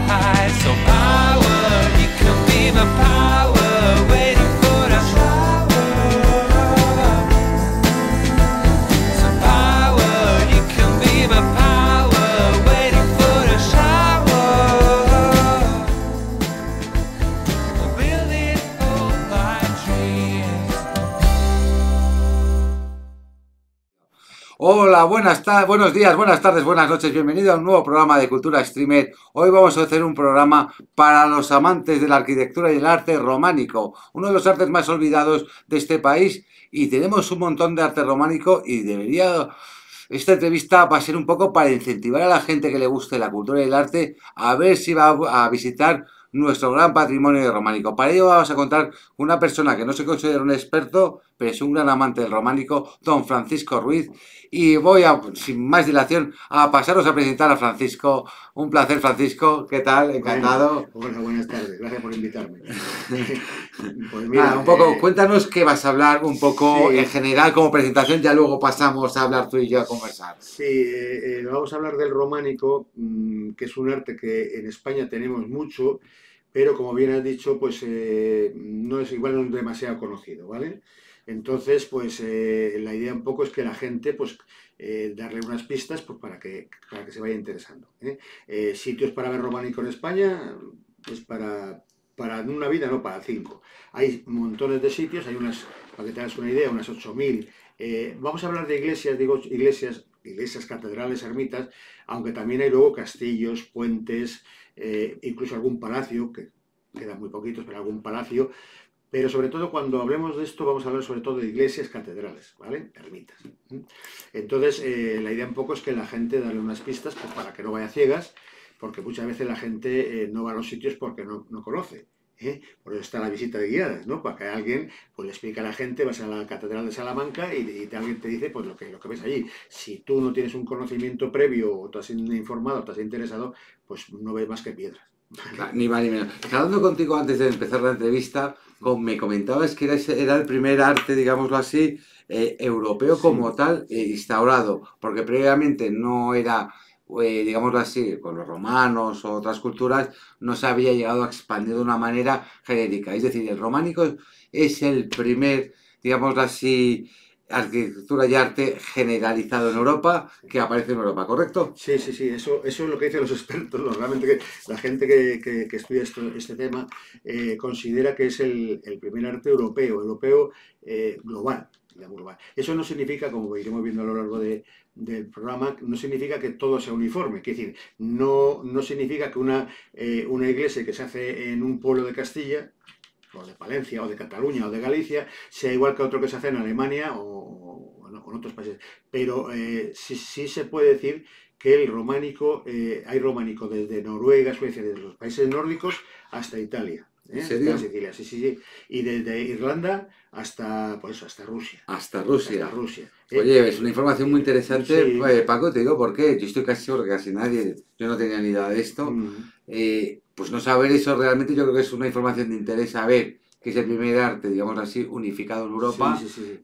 high. So power, you can be my power, waiting for a shower. So power, you can be my power, waiting for a shower. Building all my dreams. Hola, buenos días, buenas tardes, buenas noches. Bienvenido a un nuevo programa de Cultura Streamer. Hoy vamos a hacer un programa para los amantes de la arquitectura y el arte románico, uno de los artes más olvidados de este país. Y tenemos un montón de arte románico y esta entrevista va a ser un poco para incentivar a la gente que le guste la cultura y el arte a ver si va a visitar nuestro gran patrimonio románico. Para ello vamos a contar con una persona que no se considera un experto, pero es un gran amante del románico, don Francisco Ruiz. Y voy sin más dilación, a pasaros a presentar a Francisco. Un placer, Francisco. ¿Qué tal? Encantado. Bueno, buenas tardes. Gracias por invitarme. Pues Mira, un poco, cuéntanos qué vas a hablar un poco sí. en general como presentación, ya luego pasamos a hablar tú y yo a conversar. Sí, vamos a hablar del románico, que es un arte que en España tenemos mucho, pero como bien has dicho, pues no es igual, no es demasiado conocido, ¿vale? Entonces, pues la idea un poco es que la gente, pues darle unas pistas pues, para que se vaya interesando. Sitios para ver románico en España, pues para una vida, no para 5. Hay montones de sitios, hay unas, para que te hagas una idea, unas 8.000. Vamos a hablar de iglesias, digo iglesias, catedrales, ermitas, aunque también hay luego castillos, puentes, incluso algún palacio, que quedan muy poquitos, pero algún palacio. Pero sobre todo cuando hablemos de esto vamos a hablar sobre todo de iglesias, catedrales, ¿vale? Ermitas. Entonces la idea un poco es que la gente darle unas pistas pues, para que no vaya ciegas, porque muchas veces la gente no va a los sitios porque no conoce. Por eso está la visita de guiadas, ¿no? Para que alguien pues, le explique a la gente, vas a la Catedral de Salamanca y alguien te dice pues, lo que ves allí. Si tú no tienes un conocimiento previo o te has informado, te has interesado, pues no ves más que piedras. Ni más ni menos. Hablando contigo antes de empezar la entrevista, me comentabas que era el primer arte, digámoslo así, europeo como tal, instaurado, porque previamente no era, digámoslo así, con los romanos o otras culturas, no se había llegado a expandir de una manera genérica. Es decir, el románico es el primer, digámoslo así, arquitectura y arte generalizado en Europa que aparece en Europa, ¿correcto? Sí, eso es lo que dicen los expertos, ¿no? Realmente que la gente que estudia este tema considera que es el primer arte europeo global, digamos, global. Eso no significa, como iremos viendo a lo largo del programa, no significa que todo sea uniforme, es decir, no significa que una iglesia que se hace en un pueblo de Castilla, o de Palencia, o de Cataluña, o de Galicia, sea igual que otro que se hace en Alemania o en otros países. Pero sí se puede decir que el románico, hay románico desde Noruega, Suecia, desde los países nórdicos hasta Italia. ¿En serio? Hasta Sicilia, sí. Y desde Irlanda hasta Rusia. Hasta Rusia. Hasta Rusia. Oye, es una información muy interesante, Sí. Paco, te digo por qué. Yo estoy casi seguro que casi nadie, yo no tenía ni idea de esto. Pues no saber eso realmente yo creo que es una información de interés saber que es el primer arte, digamos así, unificado en Europa. Sí.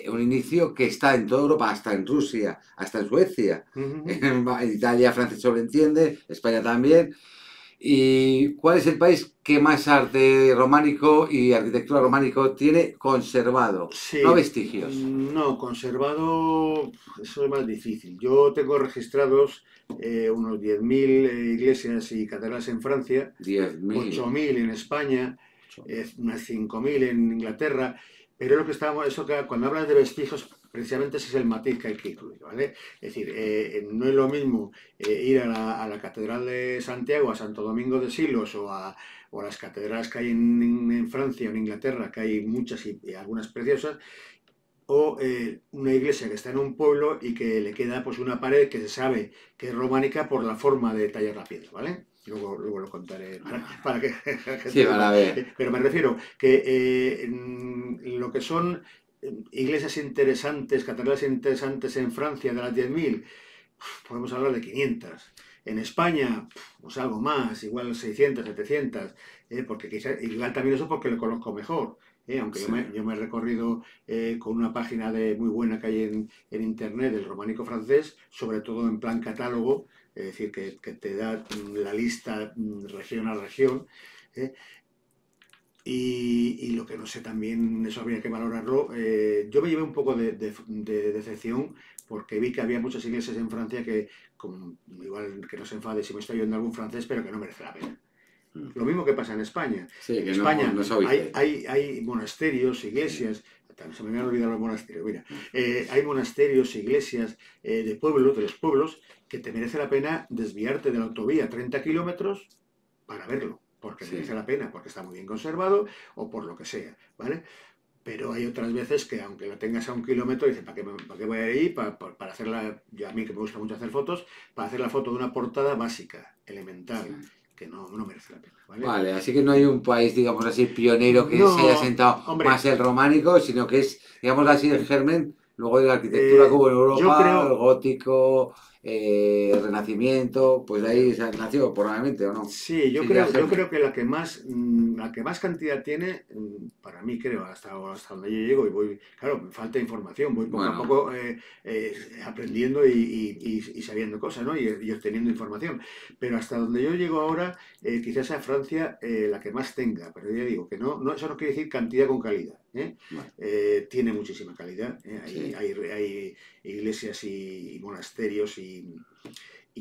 Un inicio que está en toda Europa, hasta en Rusia, hasta en Suecia. En Italia, Francia sobreentiende, España también. ¿Y cuál es el país que más arte románico y arquitectura románico tiene conservado? Sí. No vestigios. No, conservado, eso es más difícil. Yo tengo registrados unos 10.000 iglesias y catedrales en Francia, 10.000. 8.000 en España, unas 5.000 en Inglaterra, pero lo que cuando hablas de vestigios, precisamente ese es el matiz que hay que incluir, ¿vale? Es decir, no es lo mismo ir a la Catedral de Santiago, a Santo Domingo de Silos o a las catedrales que hay en Francia o en Inglaterra, que hay muchas y algunas preciosas, o una iglesia que está en un pueblo y que le queda pues una pared que se sabe que es románica por la forma de tallar la piedra, ¿vale? Luego lo contaré para que sí, para ver. Pero me refiero que lo que son iglesias interesantes, catedrales interesantes en Francia de las 10.000, podemos hablar de 500. En España, pues algo más, igual 600, 700, porque quizás, igual también eso porque lo conozco mejor. Aunque Sí. yo me he recorrido con una página muy buena que hay en internet del románico francés, sobre todo en plan catálogo, es decir, que te da la lista región a región. ¿eh? Y lo que no sé también, eso habría que valorarlo. Yo me llevé un poco de decepción porque vi que había muchas iglesias en Francia que, igual que no se enfade si me estoy oyendo algún francés, pero que no merece la pena. Lo mismo que pasa en España. Sí, que En España no se oye. hay monasterios, iglesias, se me han olvidado los monasterios, mira, hay monasterios, iglesias de pueblos, de los pueblos, que te merece la pena desviarte de la autovía 30 kilómetros para verlo, porque Sí. merece la pena, porque está muy bien conservado o por lo que sea, ¿vale? Pero hay otras veces que aunque lo tengas a 1 kilómetro, dices, ¿para qué voy a ir? Para hacerla, yo a mí que me gusta mucho hacer fotos, para hacer la foto de una portada básica, elemental, que no merece la pena, ¿vale? Vale, así que no hay un país, digamos así, pionero que se haya No, sentado hombre, más el románico, sino que es, digamos así, el germen luego de la arquitectura que hubo en yo Europa, el creo, gótico, Renacimiento, pues de ahí se nació probablemente, ¿o no? sí, Sí, ya yo germen. creo que la que más cantidad tiene, para mí creo, hasta donde yo llego y voy, claro, me falta información, voy poco a Bueno, poco aprendiendo y sabiendo cosas, ¿no? Y obteniendo información. Pero hasta donde yo llego ahora, quizás sea Francia la que más tenga, pero ya digo que eso no quiere decir cantidad con calidad, ¿eh? bueno, Tiene muchísima calidad, ¿eh? sí. Hay iglesias y monasterios y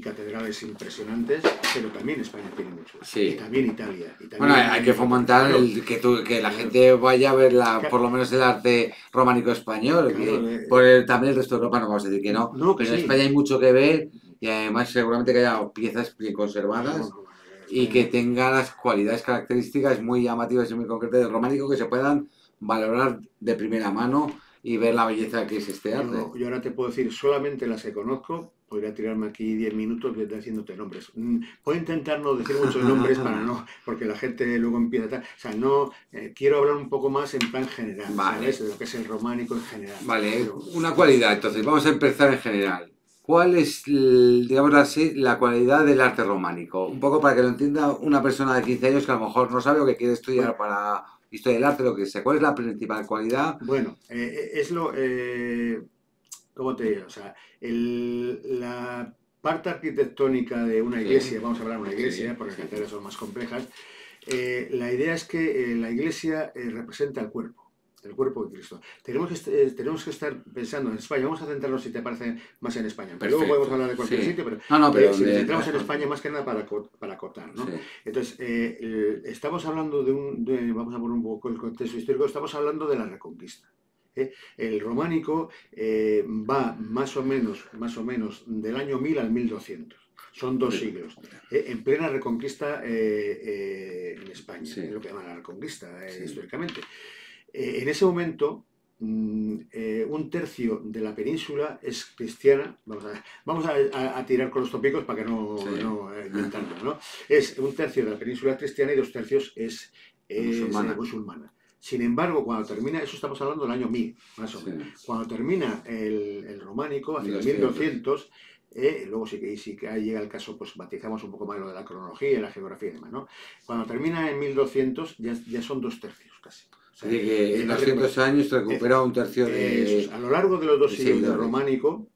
catedrales impresionantes, pero también España tiene mucho. Y Sí. también Italia. Y Bueno, también hay que fomentar claro, que la claro, gente vaya a ver por ca- lo menos el arte románico español, claro, también el resto de Europa no vamos a decir que no, no, que pero en sí. España hay mucho que ver y además seguramente que haya piezas bien No, conservadas no, y que España. tenga las cualidades características muy llamativas y muy concretas del románico que se puedan valorar de primera mano y ver la belleza que es este arte. Yo ahora te puedo decir solamente las que conozco. Podría tirarme aquí 10 minutos haciéndote nombres. Puedo intentar no decir muchos nombres para no, porque la gente luego empieza a... O sea, no, quiero hablar un poco más en plan general, ¿sabes? Vale, De lo que es el románico en general. vale, Pero, una cualidad, entonces vamos a empezar en general. ¿Cuál es, digamos así, la cualidad del arte románico? Un poco para que lo entienda una persona de 15 años que a lo mejor no sabe o que quiere bueno, estudiar para historia del arte, lo que sea. ¿Cuál es la principal cualidad? bueno, es lo... ¿cómo te digo? O sea, la parte arquitectónica de una Sí, iglesia, vamos a hablar de una iglesia, sí, porque las sí. catedrales son más complejas, la idea es que la iglesia representa el cuerpo de Cristo. Tenemos que estar pensando en España, vamos a centrarnos, si te parece, más en España, aunque luego podemos Perfecto, hablar de cualquier sí. sitio, pero No, no, pero si nos donde... centramos en España, más que nada para acotar, ¿no? Sí, Entonces, estamos hablando vamos a poner un poco el contexto histórico, estamos hablando de la Reconquista. El románico va más o menos del año 1000 al 1200. Son 2 siglos. En plena reconquista en España, sí, es lo que llaman la reconquista sí. históricamente. En ese momento, un tercio de la península es cristiana. Vamos a tirar con los tópicos para que no, Sí. inventar nada, ¿no? Es un tercio de la península cristiana y 2 tercios es Musulmana. musulmana. Sin embargo, cuando termina, eso estamos hablando del año 1000, más o Sí. menos. Cuando termina el románico, hacia el 1200. 1200, luego sí que ahí llega el caso, pues matizamos un poco más lo de la cronología y la geografía y demás, ¿no? Cuando termina en 1200, ya son 2 tercios casi. O sea, Así que en la 200 años se recupera un tercio eso es. de A lo largo de los 2 siglos del seguidores. románico,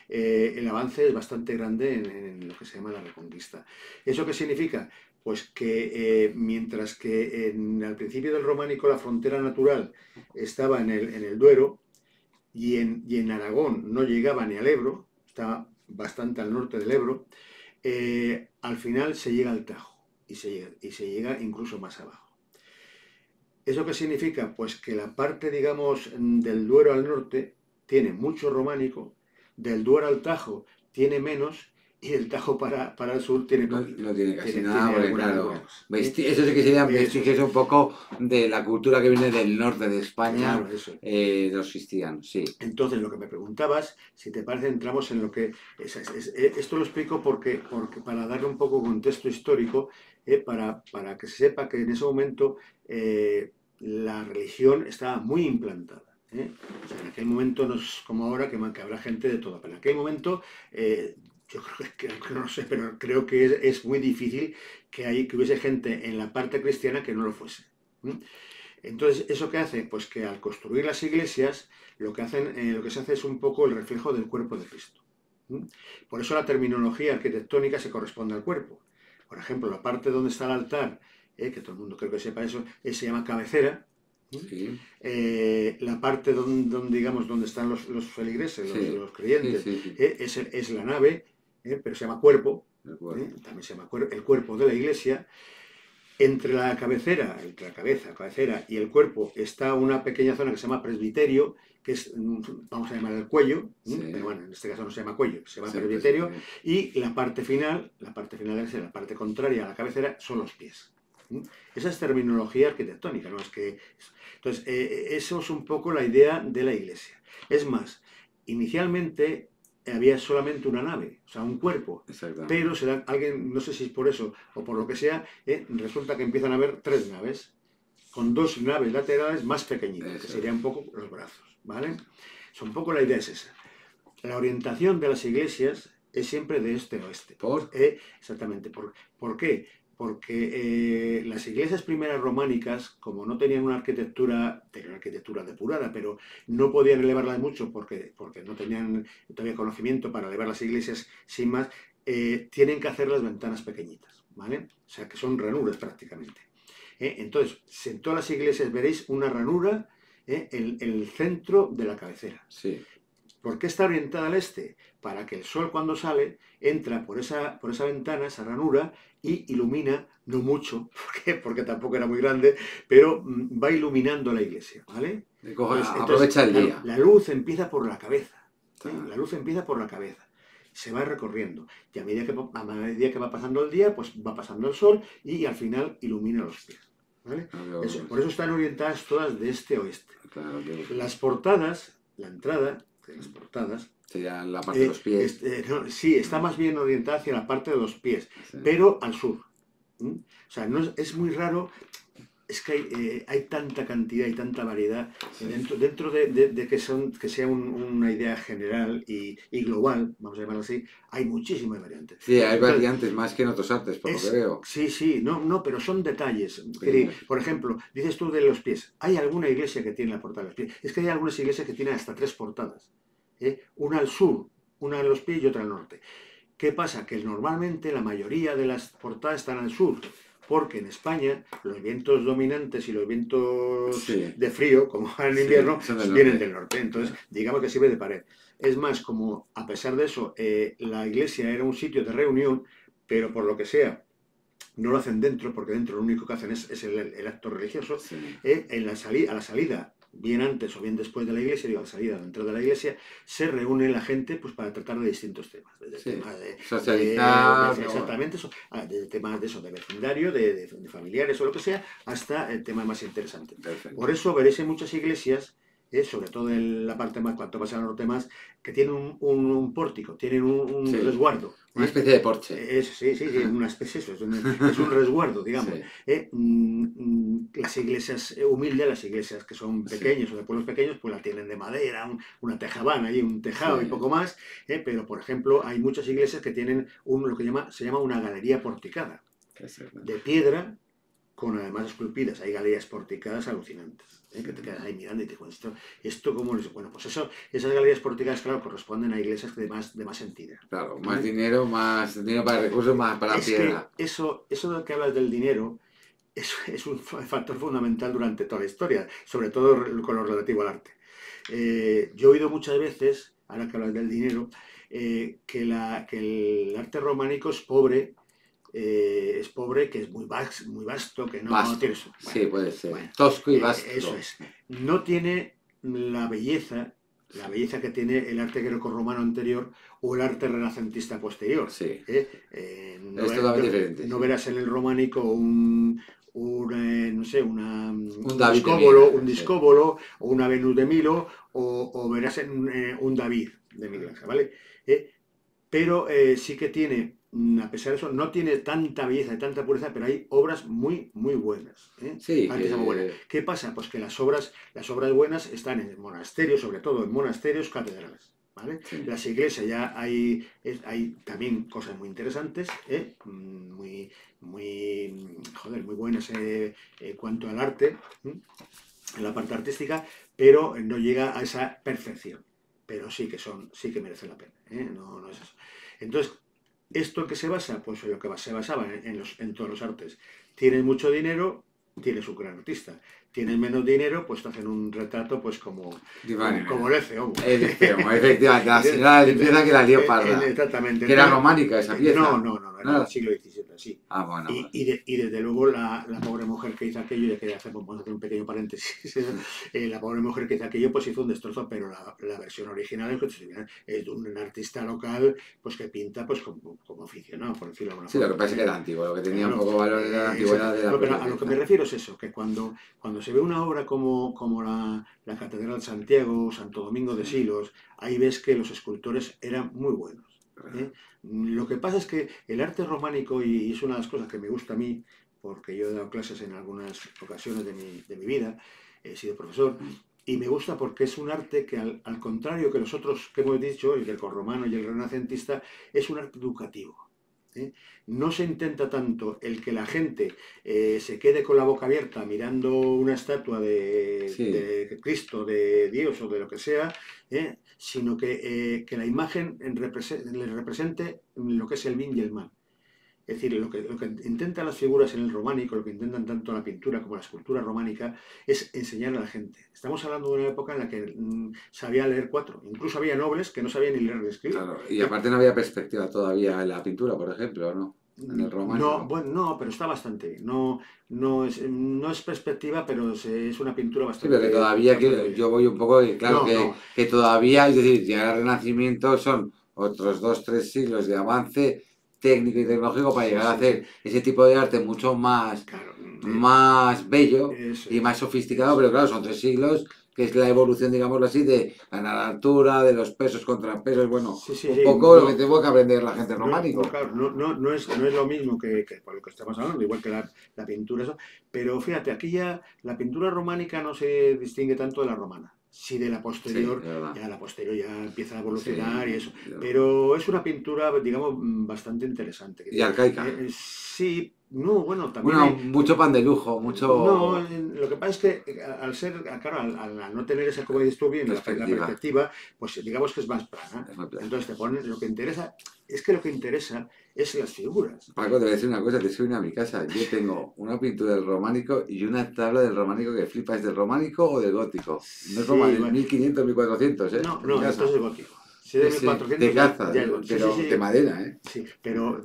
el avance es bastante grande en lo que se llama la Reconquista. ¿Eso qué significa? Pues que mientras que al principio del románico la frontera natural estaba en el Duero y en Aragón no llegaba ni al Ebro, estaba bastante al norte del Ebro, al final se llega al Tajo y se llega incluso más abajo. ¿Eso qué significa? Pues que la parte, digamos, del Duero al norte tiene mucho románico, del Duero al Tajo tiene menos y del Tajo para el sur tiene No, poquito. no tiene casi nada, Tiene porque alguna claro, cosa. eso sí que serían Eso es. vestigios un poco de la cultura que viene del norte de España, Claro, eso. los cristianos, sí. Entonces, lo que me preguntabas, si te parece, entramos en lo que... esto lo explico porque para darle un poco contexto histórico, para que se sepa que en ese momento la religión estaba muy implantada. O sea, en aquel momento no es como ahora que habrá gente de todo, pero en aquel momento yo creo que no lo sé, pero creo que es muy difícil que hubiese gente en la parte cristiana que no lo fuese. Entonces, ¿eso qué hace? Pues que al construir las iglesias, lo que se hace es un poco el reflejo del cuerpo de Cristo. ¿Mm? Por eso la terminología arquitectónica se corresponde al cuerpo. Por ejemplo, la parte donde está el altar, que todo el mundo creo que sepa eso, se llama cabecera. Sí, La parte digamos, donde están los feligreses, sí, los sí, creyentes, sí, sí. es la nave, pero se llama cuerpo, El cuerpo. también se llama el cuerpo de la iglesia. Entre la cabecera y el cuerpo está una pequeña zona que se llama presbiterio, que es, vamos a llamar el cuello, Sí. pero bueno, en este caso no se llama cuello, se llama Sí, presbiterio, presbiterio. y la parte final, la parte contraria a la cabecera, son los pies. Esa es terminología arquitectónica, ¿no? Entonces, eso es un poco la idea de la iglesia. Es más, inicialmente había solamente una nave, o sea, un cuerpo, Exactamente. pero alguien, no sé si es por eso o por lo que sea, resulta que empiezan a haber 3 naves, con 2 naves laterales más pequeñitas, Eso que es. serían un poco los brazos, ¿vale? Un poco la idea es esa. La orientación de las iglesias es siempre de este a oeste. ¿Por? Exactamente. ¿Por qué? Porque las iglesias primeras románicas, como no tenían tenían una arquitectura depurada, pero no podían elevarla mucho porque no tenían todavía conocimiento para elevar las iglesias sin más, tienen que hacer las ventanas pequeñitas, ¿vale? O sea, que son ranuras prácticamente. Entonces, en todas las iglesias veréis una ranura en el centro de la cabecera. Sí. ¿Por qué está orientada al este? Para que el sol cuando sale entra por esa ventana, esa ranura, y ilumina, no mucho, porque tampoco era muy grande, pero va iluminando la iglesia, ¿vale? Aprovecha el claro, día. la luz empieza por la cabeza, Ah. la luz empieza por la cabeza, se va recorriendo, y a medida que va pasando el día, pues va pasando el sol, y al final ilumina los pies, ¿vale? Por eso están orientadas todas de este a oeste. Claro, Las portadas, la entrada de las portadas, sería la parte de los pies. sí, está más bien orientada hacia la parte de los pies, Sí. pero al sur. O sea, es muy raro, es que hay tanta cantidad y tanta variedad, Sí. dentro de que sea una idea general y global, vamos a llamarlo así, hay muchísimas variantes. Sí, hay variantes más que en otros artes, por lo que veo. Sí, no, pero son detalles. Sí. Por ejemplo, dices tú de los pies. ¿Hay alguna iglesia que tiene la portada de los pies? Es que hay algunas iglesias que tienen hasta 3 portadas. Una al sur, una a los pies y otra al norte. ¿Qué pasa? Que normalmente la mayoría de las portadas están al sur, porque en España los vientos dominantes y los vientos de frío, como en invierno, vienen del norte. Entonces, digamos que sirve de pared. Es más, como a pesar de eso, la iglesia era un sitio de reunión, pero por lo que sea, no lo hacen dentro, porque dentro lo único que hacen es el acto religioso. Sí. A la salida, bien antes o bien después de la iglesia, digo, a la salida dentro de la iglesia, se reúne la gente pues para tratar de distintos temas. Desde el tema de socializar. Exactamente eso, desde temas de eso, de vecindario, de familiares o lo que sea, hasta el tema más interesante. Perfecto. Por eso veréis en muchas iglesias, sobre todo en la parte más, cuanto más al norte más, que tienen un pórtico, tienen un resguardo. Una especie de porche. Sí, una especie, es un resguardo, digamos. Sí. Las iglesias humildes, las iglesias que son pequeñas o de pueblos pequeños, pues la tienen de madera, una tejabana y un tejado y poco más. Pero, por ejemplo, hay muchas iglesias que tienen lo que se llama una galería porticada, de piedra, con además esculpidas. Hay galerías porticadas alucinantes, que te quedas ahí mirando y te dices, ¿esto cómo es? Bueno, pues esas galerías porticadas, claro, corresponden a iglesias de más entidad. Claro, más dinero para recursos, más para piedra. Que eso de que hablas del dinero es un factor fundamental durante toda la historia, sobre todo con lo relativo al arte. Yo he oído muchas veces, ahora que hablas del dinero, que el arte románico es pobre, que es muy vasto, que no tiene eso. Sí, puede ser. Tosco y vasto. Eso es. No tiene la belleza que tiene el arte grecorromano anterior o el arte renacentista posterior. Sí. Es totalmente diferente. No verás en el románico un discóbolo o una Venus de Milo o verás un David de Miguel Ángel, ¿vale? Pero sí que tiene, a pesar de eso, no tiene tanta belleza y tanta pureza, pero hay obras muy, muy buenas. Sí. ¿Qué pasa? Pues que las obras buenas están en monasterios, sobre todo en monasterios, catedrales. ¿Vale? Sí. Las iglesias ya hay también cosas muy interesantes, muy buenas en cuanto al arte, en la parte artística, pero no llega a esa perfección. pero sí que merece la pena, ¿eh? No es eso. Entonces, ¿esto en qué se basa? Pues en lo que se basaba en todos los artes. Tienes mucho dinero, tienes un gran artista. Tienes menos dinero, pues te hacen un retrato pues como el Efeomo. El Efeomo, efectivamente, la señora de limpieza que la lió parda. Exactamente. Que era románica esa pieza. No, era del siglo XVII, sí. Ah, bueno. Y desde luego la pobre mujer que hizo aquello, ya que vamos a hacer un pequeño paréntesis, la pobre mujer que hizo aquello pues hizo un destrozo, pero la versión original es de un artista local pues que pinta pues como aficionado, por decirlo de alguna Sí, forma. lo que pasa es que era antiguo, lo que tenía Claro, un poco valor de la antigüedad de la pero a lo que pieza. me refiero es eso, que cuando se ve una obra como la Catedral de Santiago, Santo Domingo de Silos, ahí ves que los escultores eran muy buenos, ¿eh? Lo que pasa es que el arte románico, y es una de las cosas que me gusta a mí, porque yo he dado clases en algunas ocasiones de mi vida, he sido profesor, y me gusta porque es un arte que al contrario que los otros que hemos dicho, el grecorromano y el renacentista, es un arte educativo, ¿eh? No se intenta tanto el que la gente se quede con la boca abierta mirando una estatua de Cristo, de Dios o de lo que sea, sino que la imagen le represente lo que es el bien y el mal. Es decir, lo que intentan las figuras en el románico, lo que intentan tanto la pintura como la escultura románica, es enseñar a la gente. Estamos hablando de una época en la que sabía leer 4. Incluso había nobles que no sabían ni leer ni escribir. Claro, y aparte no había perspectiva todavía en la pintura, por ejemplo, ¿no? En el románico. No, pero está bastante bien. No es perspectiva, pero es una pintura Sí, bastante pero que todavía bastante yo voy un poco, claro, No. que todavía, es decir, llegar al Renacimiento son otros 2, 3 siglos de avance técnico y tecnológico para llegar a hacer ese tipo de arte mucho más, Claro, más bello eso y es. más sofisticado, pero claro, son 3 siglos, que es la evolución, digámoslo así, de ganar altura, de los pesos, contrapesos, bueno, Sí, un poco lo no, que tengo que aprender la gente románico. claro, no es lo mismo que por lo que estamos hablando, igual que la pintura, eso. Pero fíjate, aquí ya la pintura románica no se distingue tanto de la romana. Sí, de la posterior, Sí, de verdad. ya la posterior ya empieza a evolucionar Sí, y eso. de verdad. Pero es una pintura, digamos, bastante interesante. Y arcaica. Sí, no, bueno, también Bueno, mucho pan de lujo, mucho No, lo que pasa es que al ser, claro, al no tener esa, como dices tú bien, la perspectiva, pues digamos que es más plana. Es muy plana. Entonces te ponen, lo que interesa es las figuras. Paco, te voy a decir una cosa, te soy a mi casa. Yo tengo una pintura del románico y una tabla del románico que flipa. ¿Es del románico o del gótico? No es Sí, románico, es bueno. 1500, 1400, ¿eh? No, En mi casa. esto es de gótico. Si es de Sí, 1400 de caza, ya es gótico. pero Sí. de madera, ¿eh? Sí, pero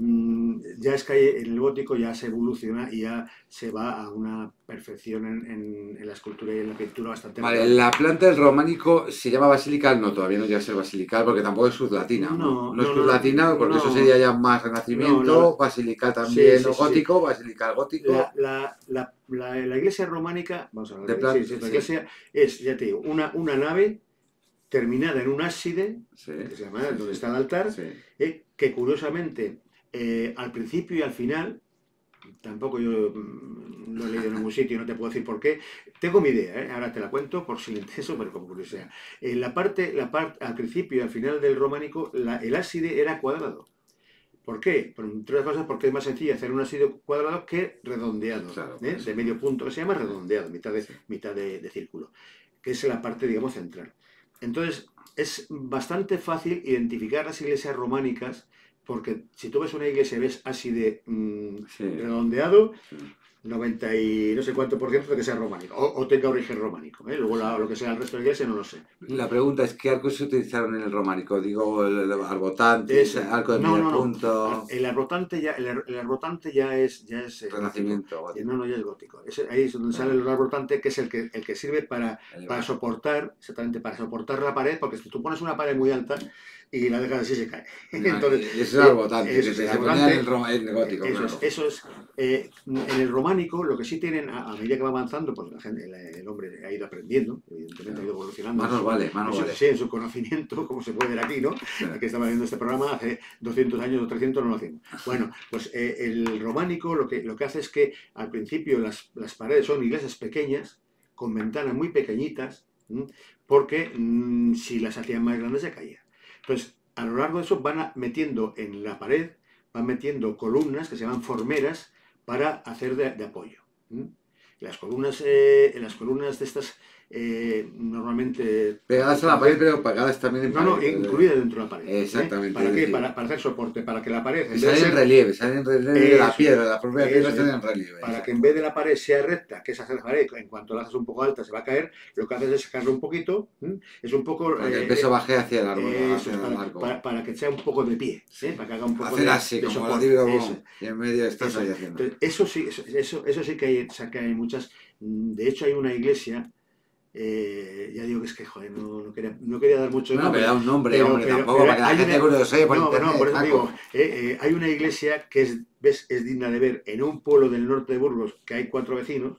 ya es que en el gótico ya se evoluciona y ya se va a una perfección en la escultura y en la pintura bastante Vale, notable. la planta del románico se llama basilical, no, todavía no llega a ser basilical porque tampoco es cruz-latina, ¿no? No es cruz-latina porque eso sería ya más renacimiento, basilical también, sí, o gótico, basilical gótico. La iglesia románica, vamos a De ver, plata, la sí. iglesia es, ya te digo, una nave terminada en un ábside, Sí, que se llama donde está el altar, sí. que curiosamente al principio y al final, tampoco yo lo he leído en ningún sitio, no te puedo decir por qué, tengo mi idea, ahora te la cuento por si le interesa, pero como curiosidad. La parte al principio y al final del románico, el ábside era cuadrado. ¿Por qué? Por entre otras cosas porque es más sencillo hacer un ábside cuadrado que redondeado, Claro, de medio punto, que se llama redondeado, mitad de círculo, que es la parte, digamos, central. Entonces, es bastante fácil identificar las iglesias románicas, porque si tú ves una iglesia y ves ábside redondeado, Sí. 90 y no sé cuánto por ciento de que sea románico, o tenga origen románico, ¿eh? Luego lo que sea el resto de la iglesia no lo sé. La pregunta es, ¿qué arcos se utilizaron en el románico? Digo, el arbotante, el arco de medio punto... El arbotante ya es Renacimiento, gótico. No, ya es gótico. Ahí es donde sale el arbotante, que es el que sirve para soportar, exactamente, para soportar la pared, porque si tú pones una pared muy alta y la dejas así se cae. Entonces, ese es el arbotante, que se ponía en el gótico, eso es. En el románico, lo que sí tienen, a medida que va avanzando, pues el hombre ha ido aprendiendo, evidentemente ha ido evolucionando. Más nos vale. Sí, en su conocimiento, como se puede ver aquí, ¿no? Aquí estaba viendo este programa hace 200 años o 300 no lo hacemos. Bueno, pues el románico lo que hace es que al principio las paredes son iglesias pequeñas, con ventanas muy pequeñitas, porque si las hacían más grandes se caía. Entonces, a lo largo de eso van metiendo en la pared, van metiendo columnas que se llaman formeras para hacer de apoyo. Las columnas de estas normalmente... Pegadas a la pared, pero pegadas también en No, pared. incluidas dentro de la pared. Exactamente. ¿Para es qué? decir, Para hacer soporte, para que la pared... que salen en relieve de la Eso, piedra, la propia piedra eso, está en relieve. para que en vez de la pared sea recta, que es hacer la pared, en cuanto la haces un poco alta se va a caer, lo que haces es sacarlo un poquito, es un poco... Para que el peso baje hacia el árbol, eso, hacia el arco. para que sea un poco de pie, para que haga un poco Hacer así, de como lo soporte. digo, Eso. y en medio estás Eso. ahí haciendo. Entonces, eso sí que hay, hay muchas. De hecho, hay una iglesia. Ya digo que es que, joder, no quería dar mucho No, nombre. me da un nombre, hombre, tampoco, para que la gente lo sepa por internet. Por eso Paco. digo, hay una iglesia que es digna de ver en un pueblo del norte de Burgos, que hay 4 vecinos,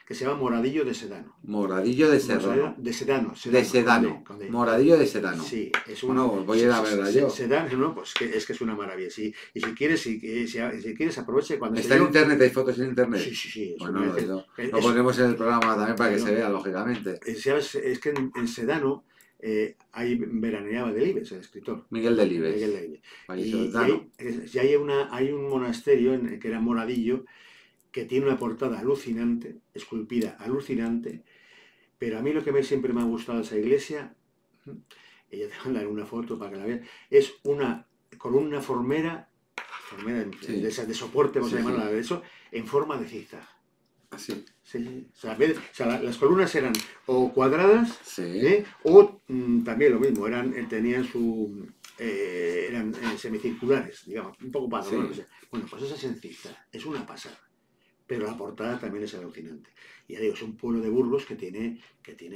que se llama Moradillo de Sedano. Moradillo de Sedano. De Sedano. De Sedano. Con D. Moradillo de Sedano. Sí, es Bueno, voy a ir a verla yo. Sedano, no, pues es que es una maravilla. Sí, y si quieres, aproveche cuando ¿Está en internet? ¿Hay fotos en internet? Sí. Bueno, lo pondremos en el programa también para que se vea, lógicamente. ¿Sabes? Es que en Sedano hay veraneaba Delibes, el escritor. Miguel Delibes. Miguel Delibes. Y hay un monasterio que era Moradillo, que tiene una portada alucinante, esculpida alucinante, pero a mí lo que siempre me ha gustado de esa iglesia, ella te manda una foto para que la veas, es una columna formera Sí. de soporte, vamos a llamarla sí. de eso, en forma de zigzag. Así. Sí. O sea, las columnas eran o cuadradas, Sí. o también lo mismo, tenían eran semicirculares, digamos, un poco para Sí. ¿no? O sea, bueno, pues esa es en zigzag, es una pasada. Pero la portada también es alucinante. Y ya digo, es un pueblo de Burgos que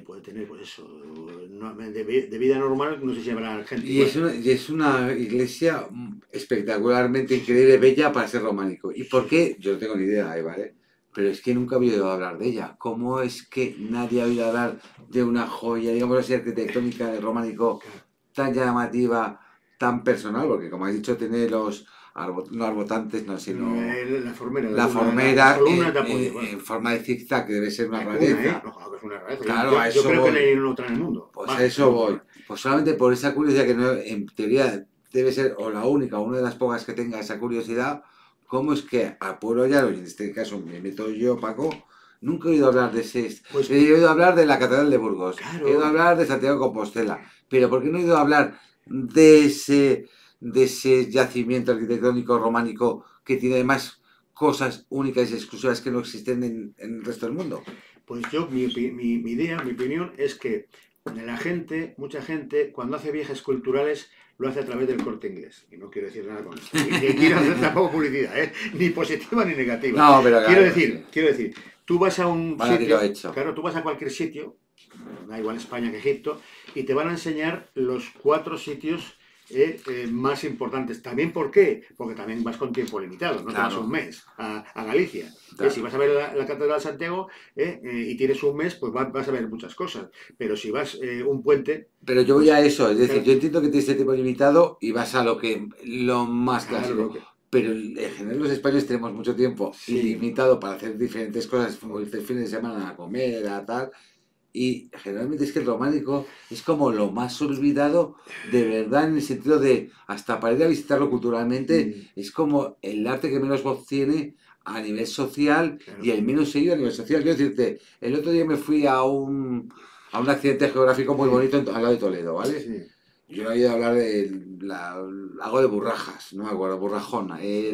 puede tener, pues eso, de vida normal, no sé si habrá gente. Y es una iglesia espectacularmente increíble, bella para ser románico. ¿Y por qué? Yo no tengo ni idea, ¿vale? Pero es que nunca he oído hablar de ella. ¿Cómo es que nadie ha oído hablar de una joya, digamos así, arquitectónica del románico tan llamativa, tan personal? Porque como has dicho, tiene los... no arbotantes, no, sino la formera, en forma de zigzag, que debe ser una rareza. No, es una rareza. Claro, yo creo que no hay otra en el mundo. Pues a eso voy. Pues solamente por esa curiosidad, que no, en teoría debe ser o la única o una de las pocas que tenga esa curiosidad, ¿cómo es que a pueblo llano, y en este caso me meto yo, Paco, nunca he oído hablar de ese... Pues, he oído hablar de la Catedral de Burgos, claro. He oído hablar de Santiago de Compostela, pero ¿por qué no he oído hablar de ese yacimiento arquitectónico románico que tiene además cosas únicas y exclusivas que no existen en el resto del mundo? Pues yo, mi idea, mi opinión es que mucha gente, cuando hace viajes culturales, lo hace a través del Corte Inglés. Y no quiero decir nada con esto. Ni quiero hacer tampoco publicidad, ni positiva ni negativa. No, pero quiero decir, tú vas a un sitio, hecho. claro, tú vas a cualquier sitio, da igual España que Egipto, y te van a enseñar los 4 sitios más importantes. ¿También por qué? Porque también vas con tiempo limitado, no te vas un mes a Galicia. Claro. Si vas a ver la Catedral de Santiago y tienes un mes, pues vas a ver muchas cosas. Pero si vas un puente... Pero yo voy a eso, es decir, yo entiendo que tienes este tiempo limitado y vas a lo más clásico. Pero en general los españoles tenemos mucho tiempo ilimitado para hacer diferentes cosas, como el fin de semana, a comer, a tal... Y generalmente es que el románico es como lo más olvidado, de verdad, en el sentido de, hasta para ir a visitarlo culturalmente, es como el arte que menos voz tiene a nivel social, y el menos seguido a nivel social. Quiero decirte, el otro día me fui a un accidente geográfico muy bonito al lado de Toledo, ¿vale? Sí. Yo he oído hablar del lago de Burrajas, no me acuerdo, Burrajona, que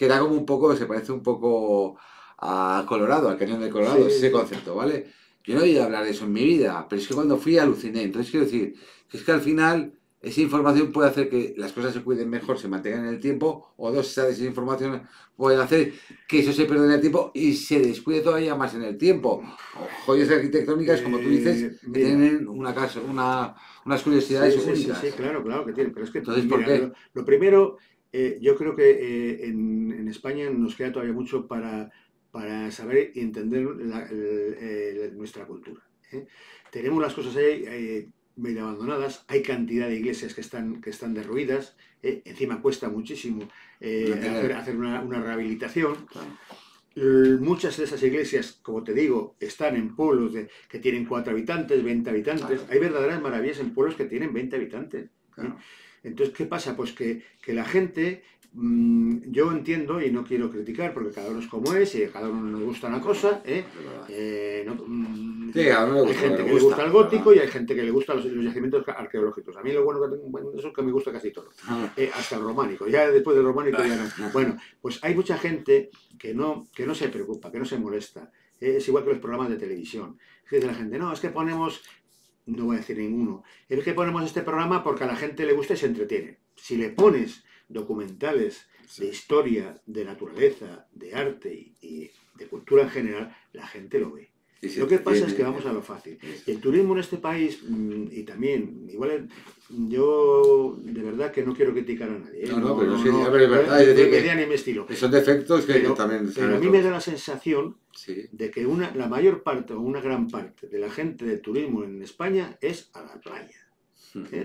era como un poco, se parece un poco a Colorado, al cañón de Colorado, ese concepto, ¿vale? Yo no he oído hablar de eso en mi vida, pero es que cuando fui aluciné. Entonces quiero decir que es que al final esa información puede hacer que las cosas se cuiden mejor, se mantengan en el tiempo, o esa desinformación puede hacer que eso se pierda en el tiempo y se descuide todavía más en el tiempo. O joyas arquitectónicas, como tú dices, que tienen unas curiosidades únicas. Sí, claro que tienen. Pero es que, entonces, ¿por qué? Lo primero, yo creo que en España nos queda todavía mucho para saber y entender nuestra cultura. Tenemos las cosas ahí medio abandonadas, hay cantidad de iglesias que están derruidas, encima cuesta muchísimo hacer una rehabilitación. Claro. Muchas de esas iglesias, como te digo, están en pueblos que tienen 4 habitantes, 20 habitantes. Claro. Hay verdaderas maravillas en pueblos que tienen 20 habitantes. Claro. Entonces, ¿qué pasa? Pues que la gente Yo entiendo y no quiero criticar porque cada uno es como es y a cada uno nos gusta una cosa, ¿eh? Sí, a mí me Hay gusta, gente me que le gusta el gótico ¿verdad? y hay gente que le gusta los yacimientos arqueológicos. A mí lo bueno que tengo, bueno, eso es que me gusta casi todo. Hasta el románico. Ya después del románico ya no. Bueno, pues hay mucha gente que no se preocupa, que no se molesta. Es igual que los programas de televisión. Es que dice la gente, no, es que ponemos, no voy a decir ninguno, es que ponemos este programa porque a la gente le gusta y se entretiene. Si le pones documentales de historia, de naturaleza, de arte y de cultura en general, la gente lo ve. Y se Lo que pasa es que entretiene. vamos a lo fácil. Eso. El turismo en este país, y también, igual yo de verdad que no quiero criticar a nadie, ¿eh? No, pero sí, a No, ver, es verdad, es no decir es mi que idea ni mi estilo. esos defectos que Pero, también pero a saben mí me todos. da la sensación Sí. de que la mayor parte o una gran parte de la gente de turismo en España es a la playa.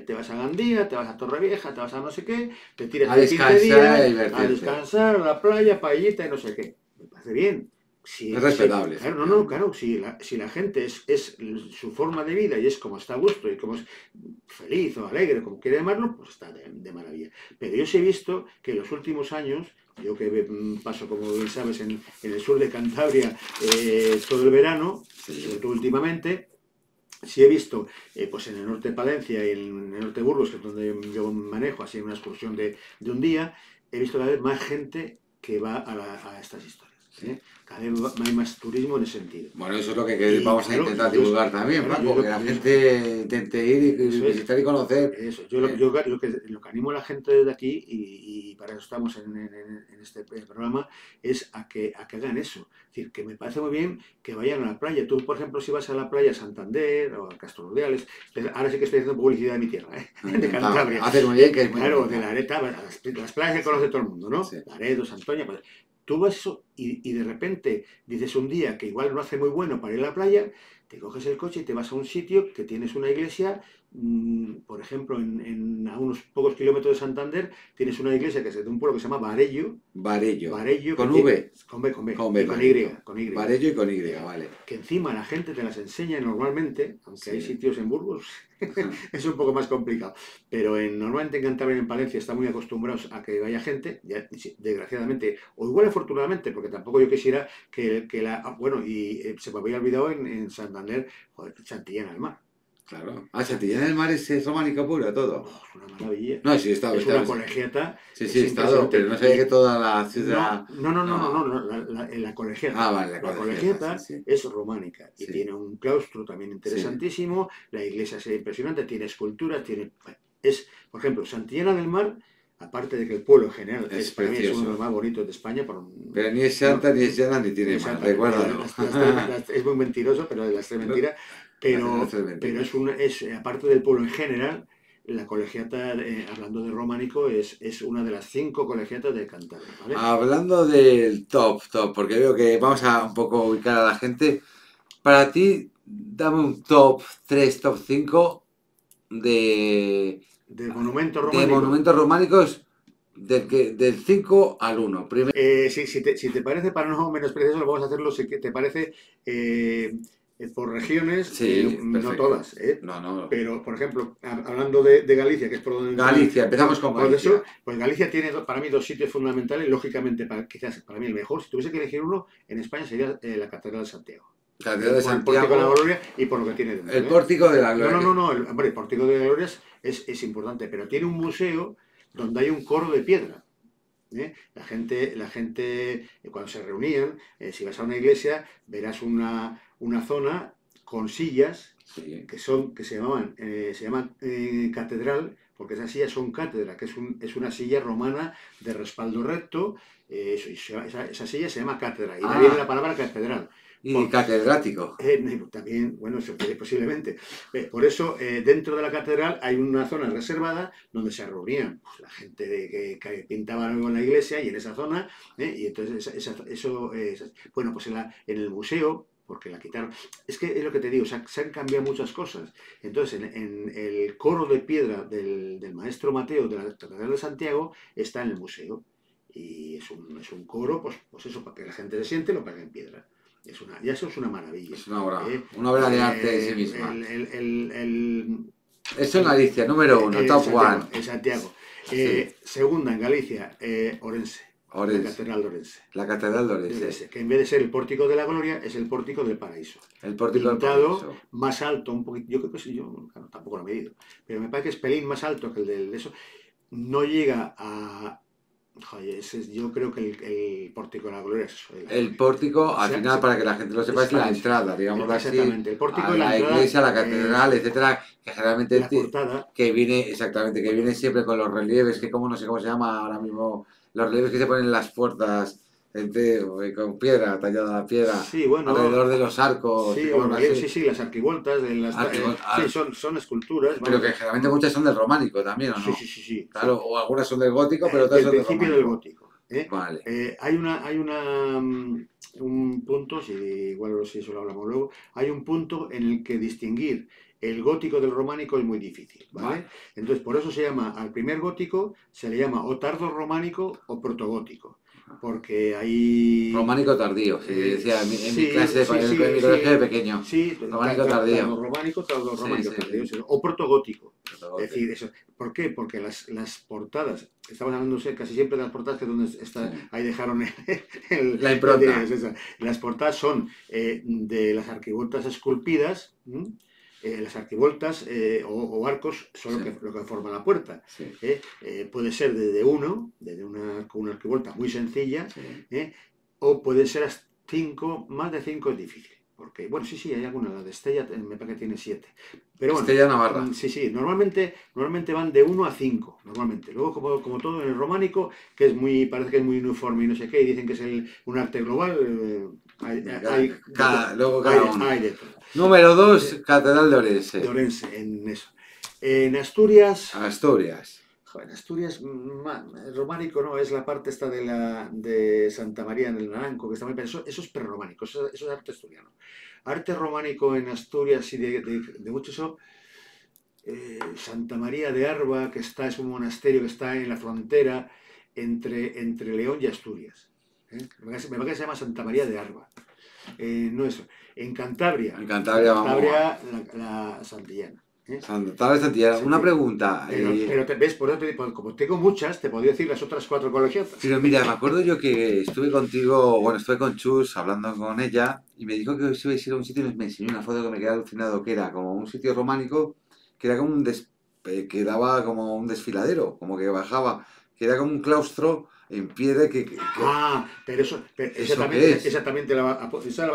Te vas a Gandía, te vas a Torrevieja, te vas a no sé qué, te tiras A de 15 descansar y días divertirte. a descansar, a la playa, paellita y no sé qué. Me parece bien. Es respetable. Claro, no, claro, si la gente es su forma de vida y es como está a gusto y como es feliz o alegre, como quiere llamarlo, pues está de maravilla. Pero yo sí he visto que en los últimos años, yo que paso, como bien sabes, en el sur de Cantabria todo el verano, sobre todo últimamente, sí he visto, pues en el norte de Palencia y en el norte de Burgos, que es donde yo manejo, así en una excursión de un día, he visto cada vez más gente que va a estas historias. Cada vez hay más turismo en ese sentido. Bueno, eso es lo que Y, vamos a claro, intentar yo- divulgar también, claro, Paco, que la gente intente ir y Eso es. visitar y conocer. Eso, yo lo que animo a la gente de aquí, y para eso estamos en este programa, es a que hagan eso. Es decir, que me parece muy bien que vayan a la playa. Tú, por ejemplo, si vas a la playa Santander o a Castro Urdiales, ahora sí que estoy haciendo publicidad de mi tierra, de Cantabria. Haces muy bien, que es muy Claro, bonita. de la Areta, las playas que conoce todo el mundo, ¿no? Sí. Laredo, Santoña, pues, tú vas eso y de repente dices un día que igual no hace muy bueno para ir a la playa, te coges el coche y te vas a un sitio que tienes una iglesia, por ejemplo, a unos pocos kilómetros de Santander, tienes una iglesia que es de un pueblo que se llama Varello. Varello. ¿Con que V? Con B, con B. Con B, Y con Varello. Y, con Y. Varello y con Y, vale. Que encima la gente te las enseña normalmente, aunque Sí. hay sitios en Burgos, es un poco más complicado. Pero normalmente en Cantabria y en Palencia están muy acostumbrados a que vaya gente, ya, desgraciadamente, o igual afortunadamente, porque tampoco yo quisiera bueno, y se me había olvidado en Santander, joder, Santillana del Mar. Claro. Ah, Santillana del Mar es románico puro, todo. Oh, es una maravilla. No, sí, he estado. Es una colegiata. Sí, es he estado, impresionante. pero no sabía que toda la ciudad. No, la colegiata. Ah, vale, La colegiata sí. es románica y Sí. tiene un claustro también interesantísimo, la iglesia es impresionante, tiene esculturas, por ejemplo, Santillana del Mar, aparte de que el pueblo en general Es para mí es precioso. uno de los más bonitos de España, Pero ni es santa, ni es llana, ni tiene mar, Exacto. recuérdalo. Es muy mentiroso, pero las tres mentiras. Pero aparte del pueblo en general, la colegiata, hablando de románico, es una de las 5 colegiatas de Cantabria, ¿vale? Hablando del top, porque veo que vamos a un poco ubicar a la gente. Para ti, dame un top 3, top 5 De monumentos de románicos. monumentos románicos del 5 al 1. Primero. Si te parece, para no menospreciar eso, lo vamos a hacerlo, si te parece, por regiones, Sí, no perfecto. todas, No. pero, por ejemplo, hablando de Galicia, que es por donde... Galicia, empezamos con Galicia. Eso, pues Galicia tiene para mí 2 sitios fundamentales, lógicamente, quizás para mí el mejor. Si tuviese que elegir uno, en España sería la Catedral de Santiago. Catedral de Por el Pórtico de la Santiago. Gloria y por lo que tiene dentro. El Pórtico de la Gloria. No, el Pórtico de la Gloria es importante, pero tiene un museo donde hay un coro de piedra. La gente cuando se reunían, si vas a una iglesia, verás una zona con sillas Sí. que se llaman catedral, porque esas sillas son cátedra, que es una silla romana de respaldo recto, esa silla se llama cátedra, y de ahí viene la palabra catedral. Y catedrático. También, bueno, posiblemente. Por eso, dentro de la catedral hay una zona reservada donde se reunían pues, la gente que pintaba algo en la iglesia y en esa zona, y entonces bueno, pues en el museo, porque la quitaron, es que es lo que te digo, se han cambiado muchas cosas. Entonces, en el coro de piedra del maestro Mateo de la Catedral de Santiago está en el museo, y es un coro, pues eso, para que la gente se siente, lo paga en piedra. Ya eso es una maravilla. Es una obra de arte en sí misma. el Eso en Galicia, número 1, top 1. En Santiago. Segunda en Galicia, Orense. La Orense. Catedral de Orense. La Catedral de De Orense. Orense, que en vez de ser el Pórtico de la Gloria, es el Pórtico del Paraíso. El pórtico del Pintado paraíso. más alto, un poquito, yo creo que sí, yo claro, tampoco lo he medido, pero me parece que es pelín más alto que el de eso. No llega a... Joder, yo creo que el Pórtico de la Gloria es eso. El pórtico, al final, para que la gente lo sepa, es la entrada, digamos así, Exactamente, el pórtico a de la la entrada, iglesia, la catedral, etcétera, que generalmente la portada. que viene, exactamente, que viene siempre con los relieves, que como no sé cómo se llama ahora mismo, los relieves que se ponen en las puertas, con piedra, tallada la piedra, Sí, bueno, alrededor de los arcos, sí, como así. sí, las arquivoltas, sí, son esculturas. Pero Vamos, que generalmente muchas son del románico también, ¿o no? sí. Claro, o algunas son del gótico, pero otras Del son del principio del románico. gótico. Vale. Hay un punto, si igual si eso lo hablamos luego, hay un punto en el que distinguir el gótico del románico es muy difícil, ¿vale? Entonces, por eso se llama, al primer gótico se le llama o tardo románico o protogótico, porque hay... Románico tardío, sí, decía en mi sí, clase de sí, mi colegio de pequeño. Sí, Románico tardío. Tardo románico Sí, tardío, sí. o protogótico. Protogótico. Es decir, eso. ¿Por qué? Porque las portadas, estamos hablando casi siempre de las portadas, que es donde está, Sí. ahí dejaron La impronta. Las portadas son de las arquivoltas esculpidas, las arquivoltas o arcos son Sí. lo que forma la puerta. Sí. Puede ser desde una arquivolta muy sencilla, Sí. o puede ser hasta más de 5 es difícil. Porque, bueno, sí, hay alguna, la de Estella me parece que tiene 7. Pero bueno, Estella Navarra. Sí, normalmente van de 1 a 5, normalmente. Luego, como todo en el románico, que parece que es muy uniforme y no sé qué, y dicen que es un arte global, luego cada uno. hay de todo. Número 2, Catedral de Orense. De Orense, en eso. En Asturias... Asturias. En Asturias, el románico no, es la parte esta de Santa María en el Naranco, que está muy bien. Eso es prerrománico, eso es arte asturiano. Arte románico en Asturias y de mucho eso, Santa María de Arba, es un monasterio que está en la frontera entre León y Asturias. Me parece que se llama Santa María de Arba. No eso. En Cantabria. La Santillana. Santillana. Una pregunta. Pero ves, por eso como tengo muchas, te podría decir las otras 4 colegiatas. Pero mira, me acuerdo yo que estuve contigo, bueno, estuve con Chus hablando con ella y me dijo que os ibais a ir a un sitio y me enseñó una foto que me quedé alucinado, que era como un sitio románico, que era como que daba como un desfiladero, como que bajaba, que era como un claustro en piedra pero esa también esa la vas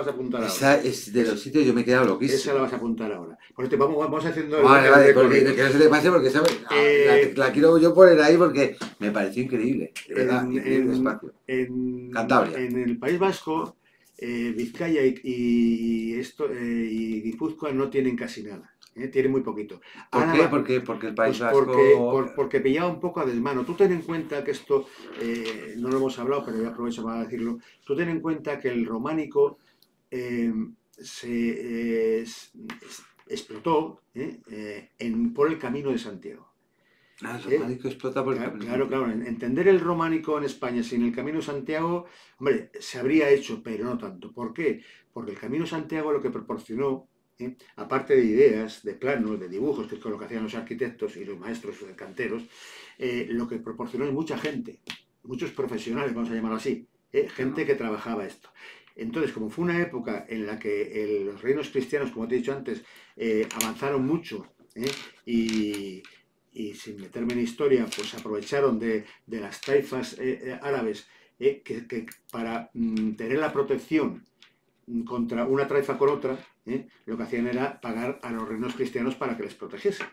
a apuntar ahora. Esa es de los sitios, yo me he quedado loquísimo. Esa la vas a apuntar ahora. Por eso vamos haciendo... Vale, porque que no se te pase, porque ¿sabes? La quiero yo poner ahí porque me pareció increíble, de verdad, increíble espacio. Cantabria. En el País Vasco, Vizcaya y Guipúzcoa no tienen casi nada. Tiene muy poquito. ¿Por qué? Porque el País Vasco... Porque pillaba un poco a desmano. Tú ten en cuenta que esto, no lo hemos hablado, pero ya aprovecho para decirlo, tú ten en cuenta que el románico se explotó por el Camino de Santiago. El románico explota por el Camino. Claro. Entender el románico en España sin el Camino de Santiago, hombre, se habría hecho, pero no tanto. ¿Por qué? Porque el Camino de Santiago lo que proporcionó, aparte de ideas, de planos, de dibujos, que es lo que hacían los arquitectos y los maestros canteros, lo que proporcionó es mucha gente, muchos profesionales, vamos a llamarlo así, gente que trabajaba esto. Entonces, como fue una época en la que los reinos cristianos, como te he dicho antes, avanzaron mucho y sin meterme en historia, pues aprovecharon de las taifas árabes que para tener la protección contra una taifa con otra, lo que hacían era pagar a los reinos cristianos para que les protegiesen.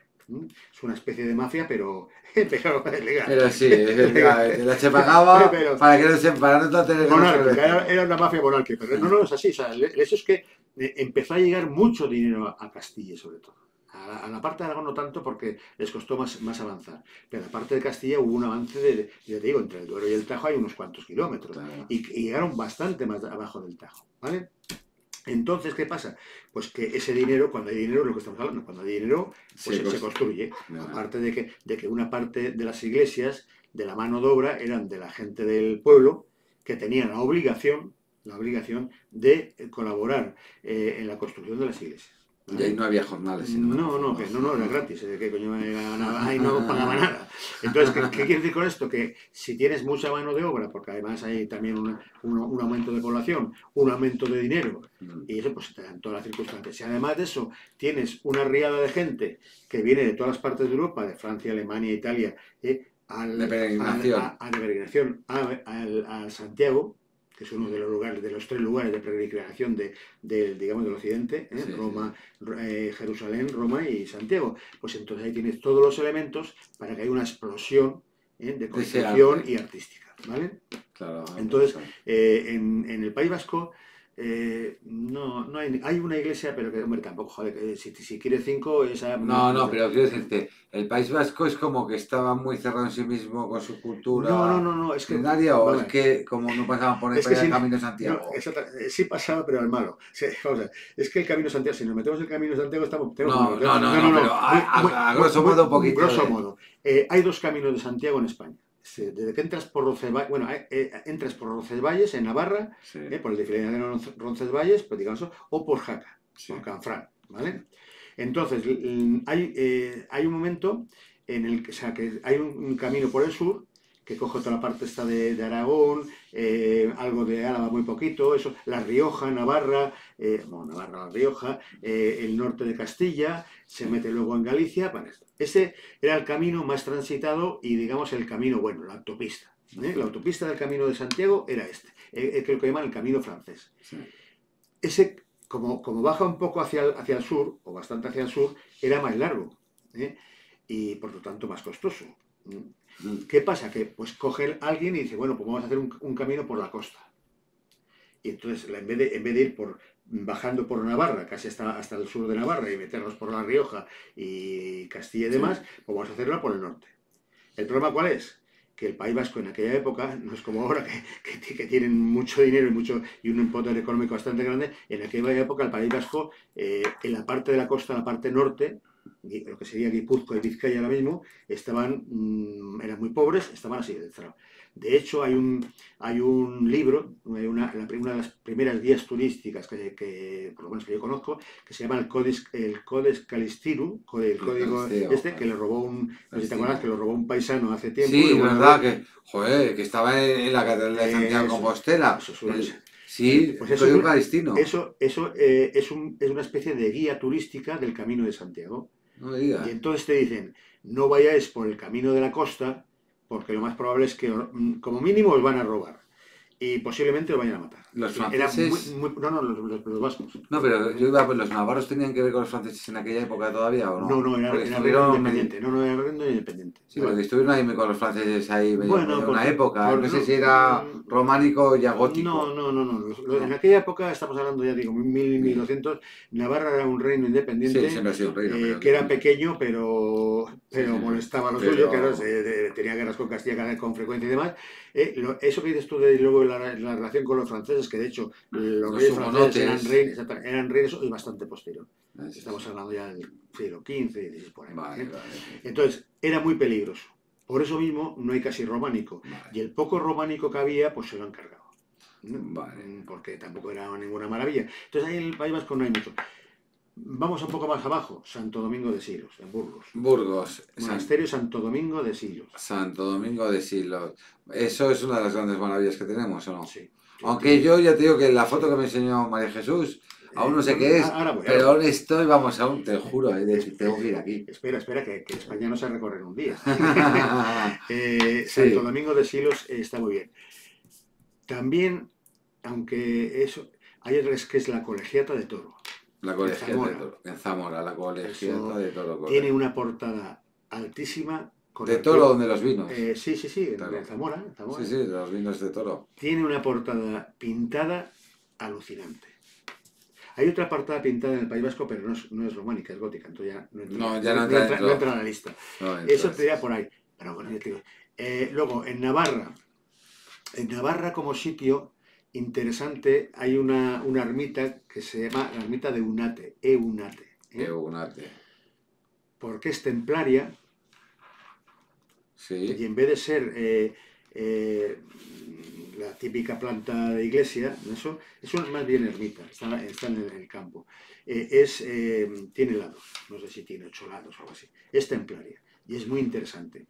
Es una especie de mafia, pero legal. Pero sí, se pagaba para no tener... Monárquica, era una mafia monárquica, pero no es así. O sea, el hecho es que empezó a llegar mucho dinero a Castilla, sobre todo. A la parte de Aragón no tanto porque les costó más avanzar, pero en la parte de Castilla hubo un avance ya te digo, entre el Duero y el Tajo hay unos cuantos kilómetros, claro. y llegaron bastante más abajo del Tajo, ¿vale? Entonces, ¿qué pasa? Pues que ese dinero, cuando hay dinero, lo que estamos hablando, cuando hay dinero, pues se construye. No. Aparte de que una parte de las iglesias, de la mano de obra, eran de la gente del pueblo, que tenían la obligación de colaborar en la construcción de las iglesias. Y ahí no había jornales. Sino No, era gratis. ¿Qué coño me ganaba? Ahí no pagaba nada. Entonces, ¿qué quiere decir con esto? Que si tienes mucha mano de obra, porque además hay también un aumento de población, un aumento de dinero, y eso pues te dan todas las circunstancias. Y además de eso, tienes una riada de gente que viene de todas las partes de Europa, de Francia, Alemania, Italia, de peregrinación. de peregrinación a Santiago, que es uno de los lugares, de los 3 lugares de peregrinación digamos, del occidente, Sí, Roma, Jerusalén, Roma y Santiago. Pues entonces ahí tienes todos los elementos para que haya una explosión de construcción y artística, ¿vale? Claro. Entonces, en el País Vasco no hay una iglesia, pero que, hombre, tampoco, joder, si quieres 5, esa... No, pero quiero decirte, el País Vasco es como que estaba muy cerrado en sí mismo con su cultura No, es que... milenaria, o es que como no pasaban por ahí para el Camino de Santiago. Sí pasaba, pero al malo. Sí, vamos a ver, es que el Camino de Santiago, si nos metemos en el Camino de Santiago, estamos... No, pero a grosso modo un poquito. Grosso modo. Hay 2 caminos de Santiago en España. Desde que entras por Roncesvalles, entras por Roncesvalles en Navarra, Sí. Por el desfile de Roncesvalles, pues digamos, o por Jaca, Sí. por Canfranc, ¿vale? Entonces, hay un momento en el que, o sea, que hay un camino por el sur que coge toda la parte esta de Aragón, algo de Álava muy poquito, eso, La Rioja, Navarra, La Rioja, el norte de Castilla, se mete luego en Galicia, bueno, ese era el camino más transitado y digamos el camino bueno, la autopista. La autopista del Camino de Santiago era este, que lo que llaman el camino francés. Sí. Ese, como baja un poco hacia el sur, o bastante hacia el sur, era más largo, y por lo tanto más costoso. ¿Qué pasa? Que pues coge alguien y dice, bueno, pues vamos a hacer un camino por la costa. Y entonces, en vez de ir bajando por Navarra, casi hasta el sur de Navarra, y meternos por La Rioja y Castilla y demás, pues vamos a hacerlo por el norte. ¿El problema cuál es? Que el País Vasco en aquella época, no es como ahora que tienen mucho dinero y un poder económico bastante grande, en aquella época el País Vasco, en la parte de la costa, la parte norte, lo que sería Guipúzcoa y Vizcaya ahora mismo, eran muy pobres, estaban así de cerrado. De hecho, hay un libro, una de las primeras guías turísticas que por lo menos que yo conozco, que se llama el Codex Calistiru, el código que le robó no sé si te acuerdas, que lo robó un paisano hace tiempo. Sí, es verdad que estaba en la Catedral de Santiago de Compostela. Sí, pues eso es palestino. Eso es una especie de guía turística del Camino de Santiago. No me digas. Y entonces te dicen, no vayáis por el camino de la costa, porque lo más probable es que, como mínimo, os van a robar. Y posiblemente os vayan a matar. Los franceses... los vascos. No, pero yo iba, pues los navarros tenían que ver con los franceses en aquella época todavía, ¿o no? No, era reino independiente. Era reino independiente. Sí, porque estuvieron ahí con los franceses ahí en una época. No sé si era no, románico o ya gótico. No. En aquella época, estamos hablando, ya digo, 1200, Navarra era un reino independiente. Sí, siempre ha sido un reino. Que era pequeño, pero molestaba a lo suyo, que tenía guerras con Castilla con frecuencia y demás. Eso que dices tú de luego la relación con los franceses, que de hecho los reyes franceses eran reyes, es bastante posterior. Estamos hablando ya del siglo XV y por ahí. Vale. Entonces, era muy peligroso. Por eso mismo no hay casi románico. Vale. Y el poco románico que había, pues se lo han cargado. Vale. Porque tampoco era ninguna maravilla. Entonces ahí en el País Vasco no hay mucho. Vamos un poco más abajo, Santo Domingo de Silos, en Burgos. Monasterio Santo Domingo de Silos. Santo Domingo de Silos. Eso es una de las grandes maravillas que tenemos, ¿o no? Sí. Aunque yo ya te digo que la foto que me enseñó María Jesús, aún no sé qué es, pero aún estoy, vamos, aún te juro, tengo que ir aquí. Espera, que España no se recorre en un día. Sí. Santo Domingo de Silos está muy bien. También, aunque eso, hay otra que es la Colegiata de Toro. La Colegiata de Toro, en Zamora, la Colegiata de Toro. Tiene una portada altísima. ¿De Toro donde los vinos? Sí, claro. en Zamora. Sí, de los vinos de Toro. Tiene una portada pintada alucinante. Hay otra portada pintada en el País Vasco, pero no es románica, es gótica, entonces ya no entra en la lista. Eso te da por ahí. Pero bueno, yo te digo. Luego, en Navarra como sitio interesante hay una ermita que se llama la ermita de Eunate. Eunate. Porque es templaria. Sí. Y en vez de ser la típica planta de iglesia, eso es más bien ermita, está en el campo. Tiene lados, no sé si tiene 8 lados o algo así. Es templaria y es muy interesante.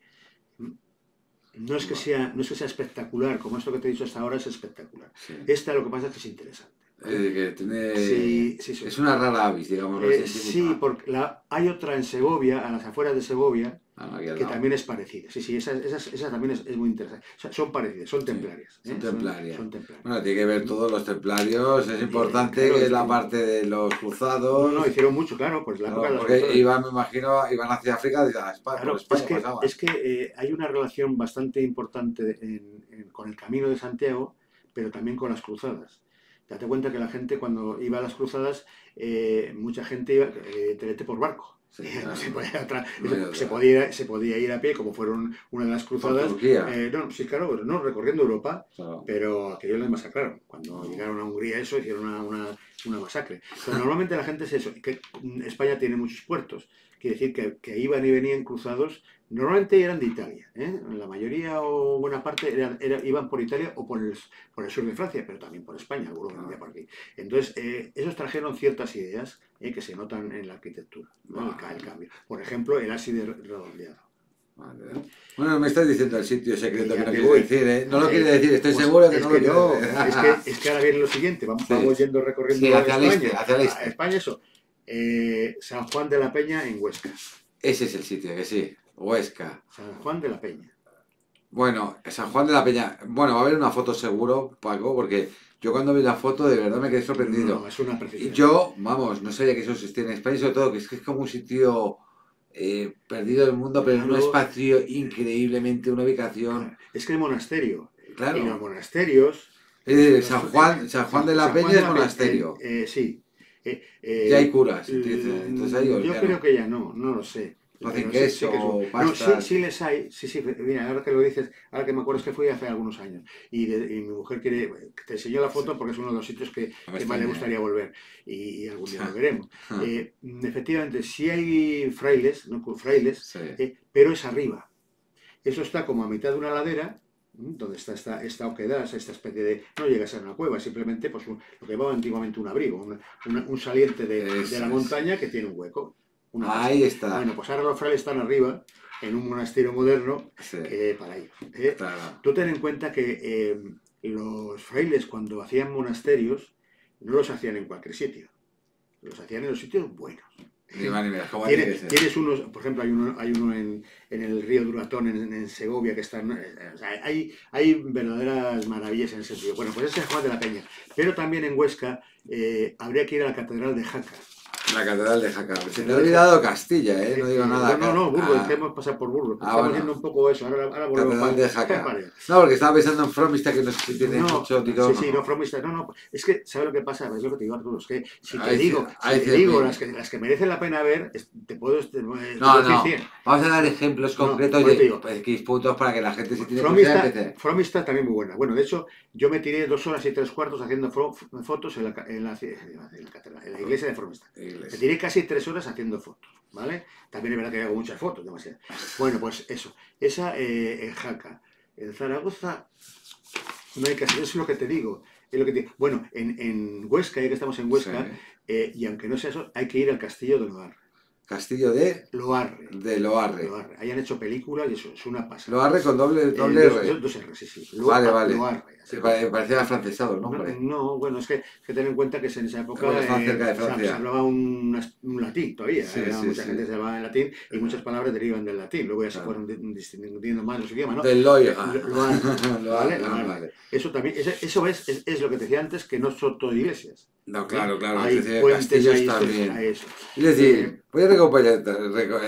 No es que sea espectacular, como esto que te he dicho hasta ahora es espectacular. Sí. Esta lo que pasa es que es interesante. Que tiene... Sí. Es una rara avis, digamos. Sí, porque hay otra en Segovia, a las afueras de Segovia, que también es parecida. Sí, esa también es muy interesante. O sea, son parecidas, son templarias. Son templarias. Son templarias. Bueno, tiene que ver todos los templarios, es importante claro, que es la parte de los cruzados. No, hicieron mucho, claro, pues la época de los porque cruzados. me imagino, iban hacia África, a España, Claro, por España pasaban. es que hay una relación bastante importante con el Camino de Santiago, pero también con las cruzadas. Date cuenta que la gente cuando iba a las cruzadas, mucha gente iba por barco. Sí, No se podía se podía ir a pie, como fueron una de las cruzadas. No, sí, claro, pero no recorriendo Europa, claro. Pero aquello les masacraron. Cuando llegaron a Hungría, hicieron una masacre. Pero normalmente la gente es eso, que España tiene muchos puertos. Quiere decir que iban y venían cruzados, normalmente eran de Italia, la mayoría o buena parte iban por Italia o por el sur de Francia, pero también por España, algunos venían por aquí. Entonces, esos trajeron ciertas ideas que se notan en la arquitectura, ¿no? El cambio. Por ejemplo, el ábside redondeado. Vale. Bueno, me estás diciendo el sitio secreto que no quiero decir, ¿eh? No lo quiere decir, estoy seguro que no lo quiero decir. Es que ahora viene lo siguiente, vamos yendo recorriendo hacia el este, hacia el este. España, eso. San Juan de la Peña en Huesca. Ese es el sitio, que sí, Huesca. San Juan de la Peña. Bueno, San Juan de la Peña. Bueno, va a haber una foto seguro, Paco, porque yo cuando vi la foto de verdad me quedé sorprendido. No, es una precisión. Y yo, vamos, no sabía que eso existía en España y sobre todo que es como un sitio perdido del mundo, pero en un espacio increíblemente, una ubicación... Es que el monasterio. Claro. Y los monasterios... San Juan de la Peña es monasterio. Sí. Ya hay curas, entonces yo creo que ya no lo sé. Hacen queso, pastas. No, sí les hay, sí, mira, ahora que lo dices, ahora que me acuerdo es que fui hace algunos años y mi mujer te enseñó la foto porque es uno de los sitios que más le gustaría volver y algún día volveremos. Efectivamente, sí hay frailes, pero es arriba. Eso está como a mitad de una ladera, donde está esta oquedad, esta especie de... No llega a ser una cueva, simplemente pues lo que llamaba antiguamente un abrigo, un saliente de la montaña que tiene un hueco. Ahí está. Bueno, pues ahora los frailes están arriba, en un monasterio moderno, para ellos. Claro. Tú ten en cuenta que los frailes cuando hacían monasterios, no los hacían en cualquier sitio, los hacían en los sitios buenos. Tienes unos, por ejemplo, hay uno en el río Duratón, en Segovia, que están... O sea, hay verdaderas maravillas en ese sentido. Bueno, pues ese es Juan de la Peña. Pero también en Huesca habría que ir a la Catedral de Jaca. La Catedral de Jaca. Se te ha olvidado Castilla, no digo nada. No, Burgos, hemos pasado por Burgos. Estamos viendo un poco eso. Ahora volvemos Catedral de Jaca. No, porque estaba pensando en Fromista, que no sé si tiene mucho... Fromista, no. Es que, ¿sabes lo que pasa? Es lo que te digo, Arturo, es que si te digo las que merecen la pena ver, te puedo... No. Vamos a dar ejemplos concretos de X puntos para que la gente se tiene que... Fromista también muy buena. Bueno, de hecho, yo me tiré 2 horas y 3/4 haciendo fotos en la iglesia de Fromista. Me tiré casi 3 horas haciendo fotos, ¿vale? También es verdad que hago muchas fotos, demasiadas. Bueno, pues eso. Esa en Jaca. En Zaragoza no hay que hacer, eso es lo que te digo. Bueno, en Huesca, ya que estamos en Huesca, y aunque no sea eso, hay que ir al Castillo de Loarre. Castillo de Loarre. De Loarre. Ahí han hecho películas y eso es una pasada. Loarre con doble R. Dos R, sí. Vale. Loarre. Parecía afrancesado el nombre. No, bueno, es que ten en cuenta que en esa época se hablaba un latín todavía. Mucha gente se hablaba en latín y muchas palabras derivan del latín. Luego ya se fueron distinguiendo más los idiomas, ¿no? Del Loarre. Vale. Eso también, eso es lo que te decía antes, que no son todo iglesias. No, claro. Hay puentes, también. Eso. Es decir, voy a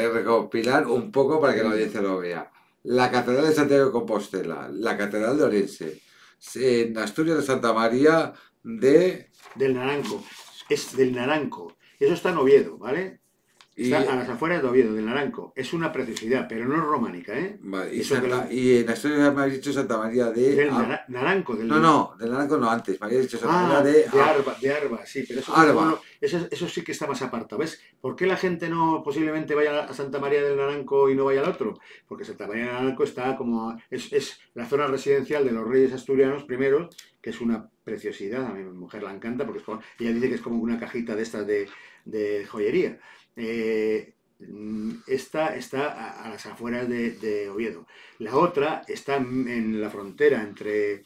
recopilar un poco para que la audiencia lo vea. La Catedral de Santiago de Compostela, la Catedral de Orense, en Asturias de Santa María del Naranco. Es del Naranco. Eso está en Oviedo, ¿vale? Y, Está a las afueras de Oviedo, del Naranco. Es una preciosidad, pero no es románica, ¿eh? vale, Eso que y en la historia me has dicho Santa María de... del Naranco, del... No, no, del Naranco no, antes. Me habías dicho Santa María Ah, de... de Arba, sí, pero eso, Arba. eso sí que está más apartado. ¿Ves? ¿Por qué la gente no posiblemente vaya a Santa María del Naranco y no vaya al otro? Porque Santa María del Naranco está como... Es la zona residencial de los reyes asturianos primeros, que es una preciosidad. A mi mujer la encanta porque es como, ella dice que es como una cajita de estas de joyería. Esta está a las afueras de Oviedo. La otra está en la frontera entre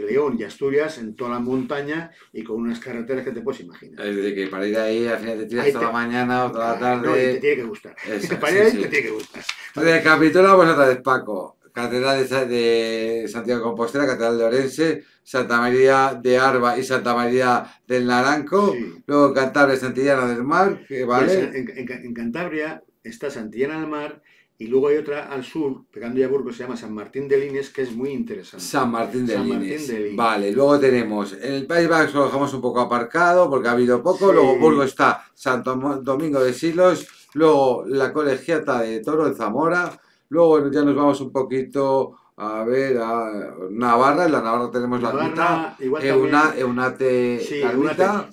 León y Asturias, en toda la montaña y con unas carreteras que te puedes imaginar. Es decir, que para ir ahí al final te tiras Ahí toda la mañana o toda la Claro, no, y te tarde... tiene que gustar. Eso, Para sí, ir ahí sí. te tiene que gustar. Recapitulamos otra vez, Paco. Catedral de Santiago de Compostela, Catedral de Orense, Santa María de Arba y Santa María del Naranco, Sí. luego Cantabria, Santillana del Mar, que Y vale, en Cantabria está Santillana del Mar y luego hay otra al sur, pegando ya a Burgos, se llama San Martín de Lines, que es muy interesante. San Martín de San Lines. Martín de Lines. Vale, luego tenemos en el País Vasco, lo dejamos un poco aparcado porque ha habido poco, Sí. luego Burgos está Santo Domingo de Silos, luego la Colegiata de Toro en Zamora, luego ya nos vamos un poquito a ver a Navarra, en la Navarra tenemos la ermita, Navarra, igual también. Eunate, Sí, la ermita,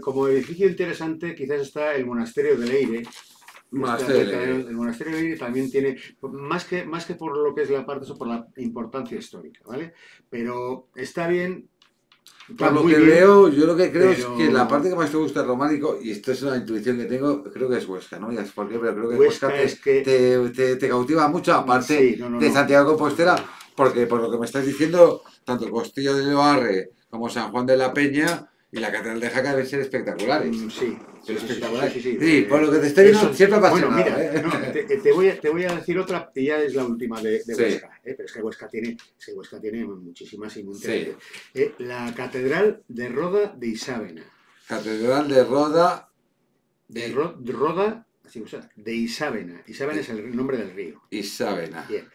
como edificio interesante quizás está el monasterio de Leire. Monasterio de Leire. El monasterio de Leire también tiene, más que por lo que es la parte, eso por la importancia histórica, ¿vale? Pero está bien. Por lo muy que bien, veo, yo lo que creo pero- es que la parte que más te gusta es románico, y esto es una intuición que tengo, creo que es Huesca, no me digas por qué, pero creo que Huesca Huesca es que- te cautiva mucho, aparte Sí, no, de no. Santiago de Compostela, porque por lo que me estás diciendo, tanto el Castillo de Loarre como San Juan de la Peña y la Catedral de Jaca deben ser espectaculares. Sí, Pero sí, espectaculares. sí, sí, Sí, por lo que te estoy viendo, eso- siempre apasionado. Bueno, mira, ¿eh? no, te voy a decir otra y ya es la última de Sí. Huesca, pero es que Huesca tiene muchísimas y muy Sí. interesantes. La Catedral de Roda de Isávena. Catedral de Roda De Roda, así, o sea, de Isávena. Isávena es el nombre del río. y Sávena. Bien.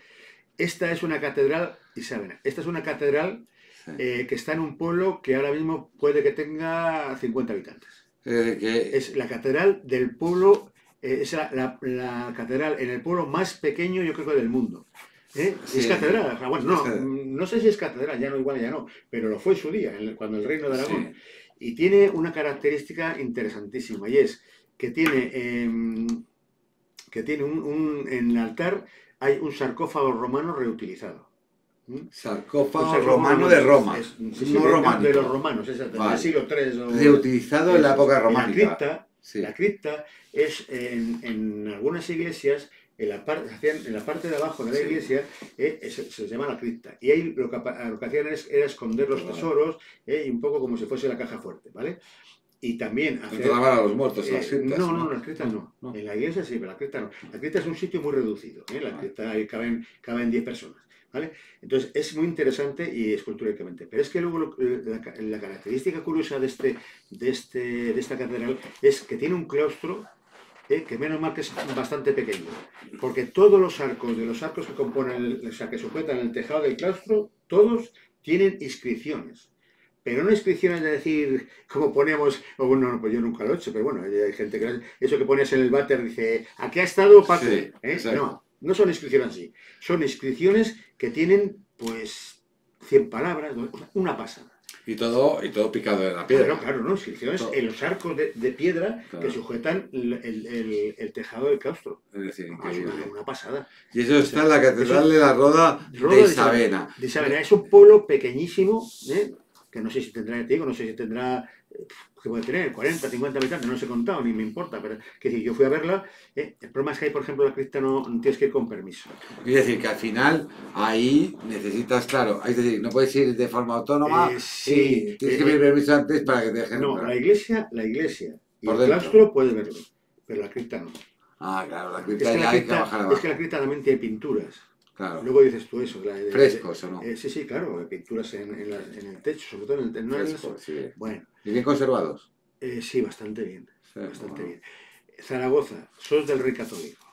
Esta es una catedral, Isávena. Esta es una catedral Sí. que está en un pueblo que ahora mismo puede que tenga 50 habitantes. Que Es la catedral del pueblo, es la catedral en el pueblo más pequeño, yo creo que del mundo. Sí. Es catedral, o sea, bueno, Es no sé si es catedral, ya no, igual ya no, pero lo fue en su día, cuando el reino de Aragón. Sí. Y tiene una característica interesantísima, y es que tiene en el altar hay un sarcófago romano reutilizado. Sarcófago Un sarcófago romano de Roma, sí, no románico. de los romanos, exacto, Vale. del siglo III. Reutilizado en la época románica. Sí. La cripta es en algunas iglesias, en la parte de abajo de la Sí. iglesia, se llama la cripta. Y ahí lo que hacían era esconder los tesoros, y un poco como si fuese la caja fuerte, ¿vale? Y también hacer... Enterraban a los muertos en las criptas. no, las criptas no. No. En la iglesia sí, pero la cripta no. La cripta es un sitio muy reducido. La cripta ahí caben 10 personas. ¿Vale? Entonces es muy interesante y escultóricamente. Pero es que luego la característica curiosa de esta catedral es que tiene un claustro que menos mal que es bastante pequeño. Porque todos los arcos que componen, o sea, que sujetan el tejado del claustro, todos tienen inscripciones. Pero no inscripciones de decir, como ponemos, o bueno, no, pues yo nunca lo he hecho, pero bueno, hay gente que eso que pones en el váter dice, aquí ha estado Paco. Sí, exacto. No son inscripciones así, son inscripciones que tienen, pues, 100 palabras, una pasada. Y todo picado de la piedra. Claro, ¿no? Inscripciones Todo. en los arcos de piedra Claro. que sujetan el tejado del claustro. Es decir, Es increíble. una pasada. Y eso está en la Catedral de la Roda Roda de Isabena. De Isabena. Es un pueblo pequeñísimo, que no sé si tendrá, te digo, no sé si tendrá, que puede tener 40, 50 habitantes, no los he contado, ni me importa, pero que decir, yo fui a verla, el problema es que ahí, por ejemplo, la cripta no tienes que ir con permiso. Es decir, que al final ahí necesitas, claro, es decir, no puedes ir de forma autónoma, Sí, tienes que pedir permiso antes para que te dejen No, entrar. la iglesia y Por el dentro. claustro puedes verlo, pero la cripta no. Ah, claro, la Es cripta que ya la hay que bajar cripta, abajo. también tiene pinturas. Claro. Luego dices tú eso. Frescos o no. Sí, claro, pinturas en el techo, sobre todo en el Frescos, sí. Bueno, ¿Y bien conservados? sí, bastante bien. Sí, Bastante bueno. bien. Zaragoza, sos del Rey Católico.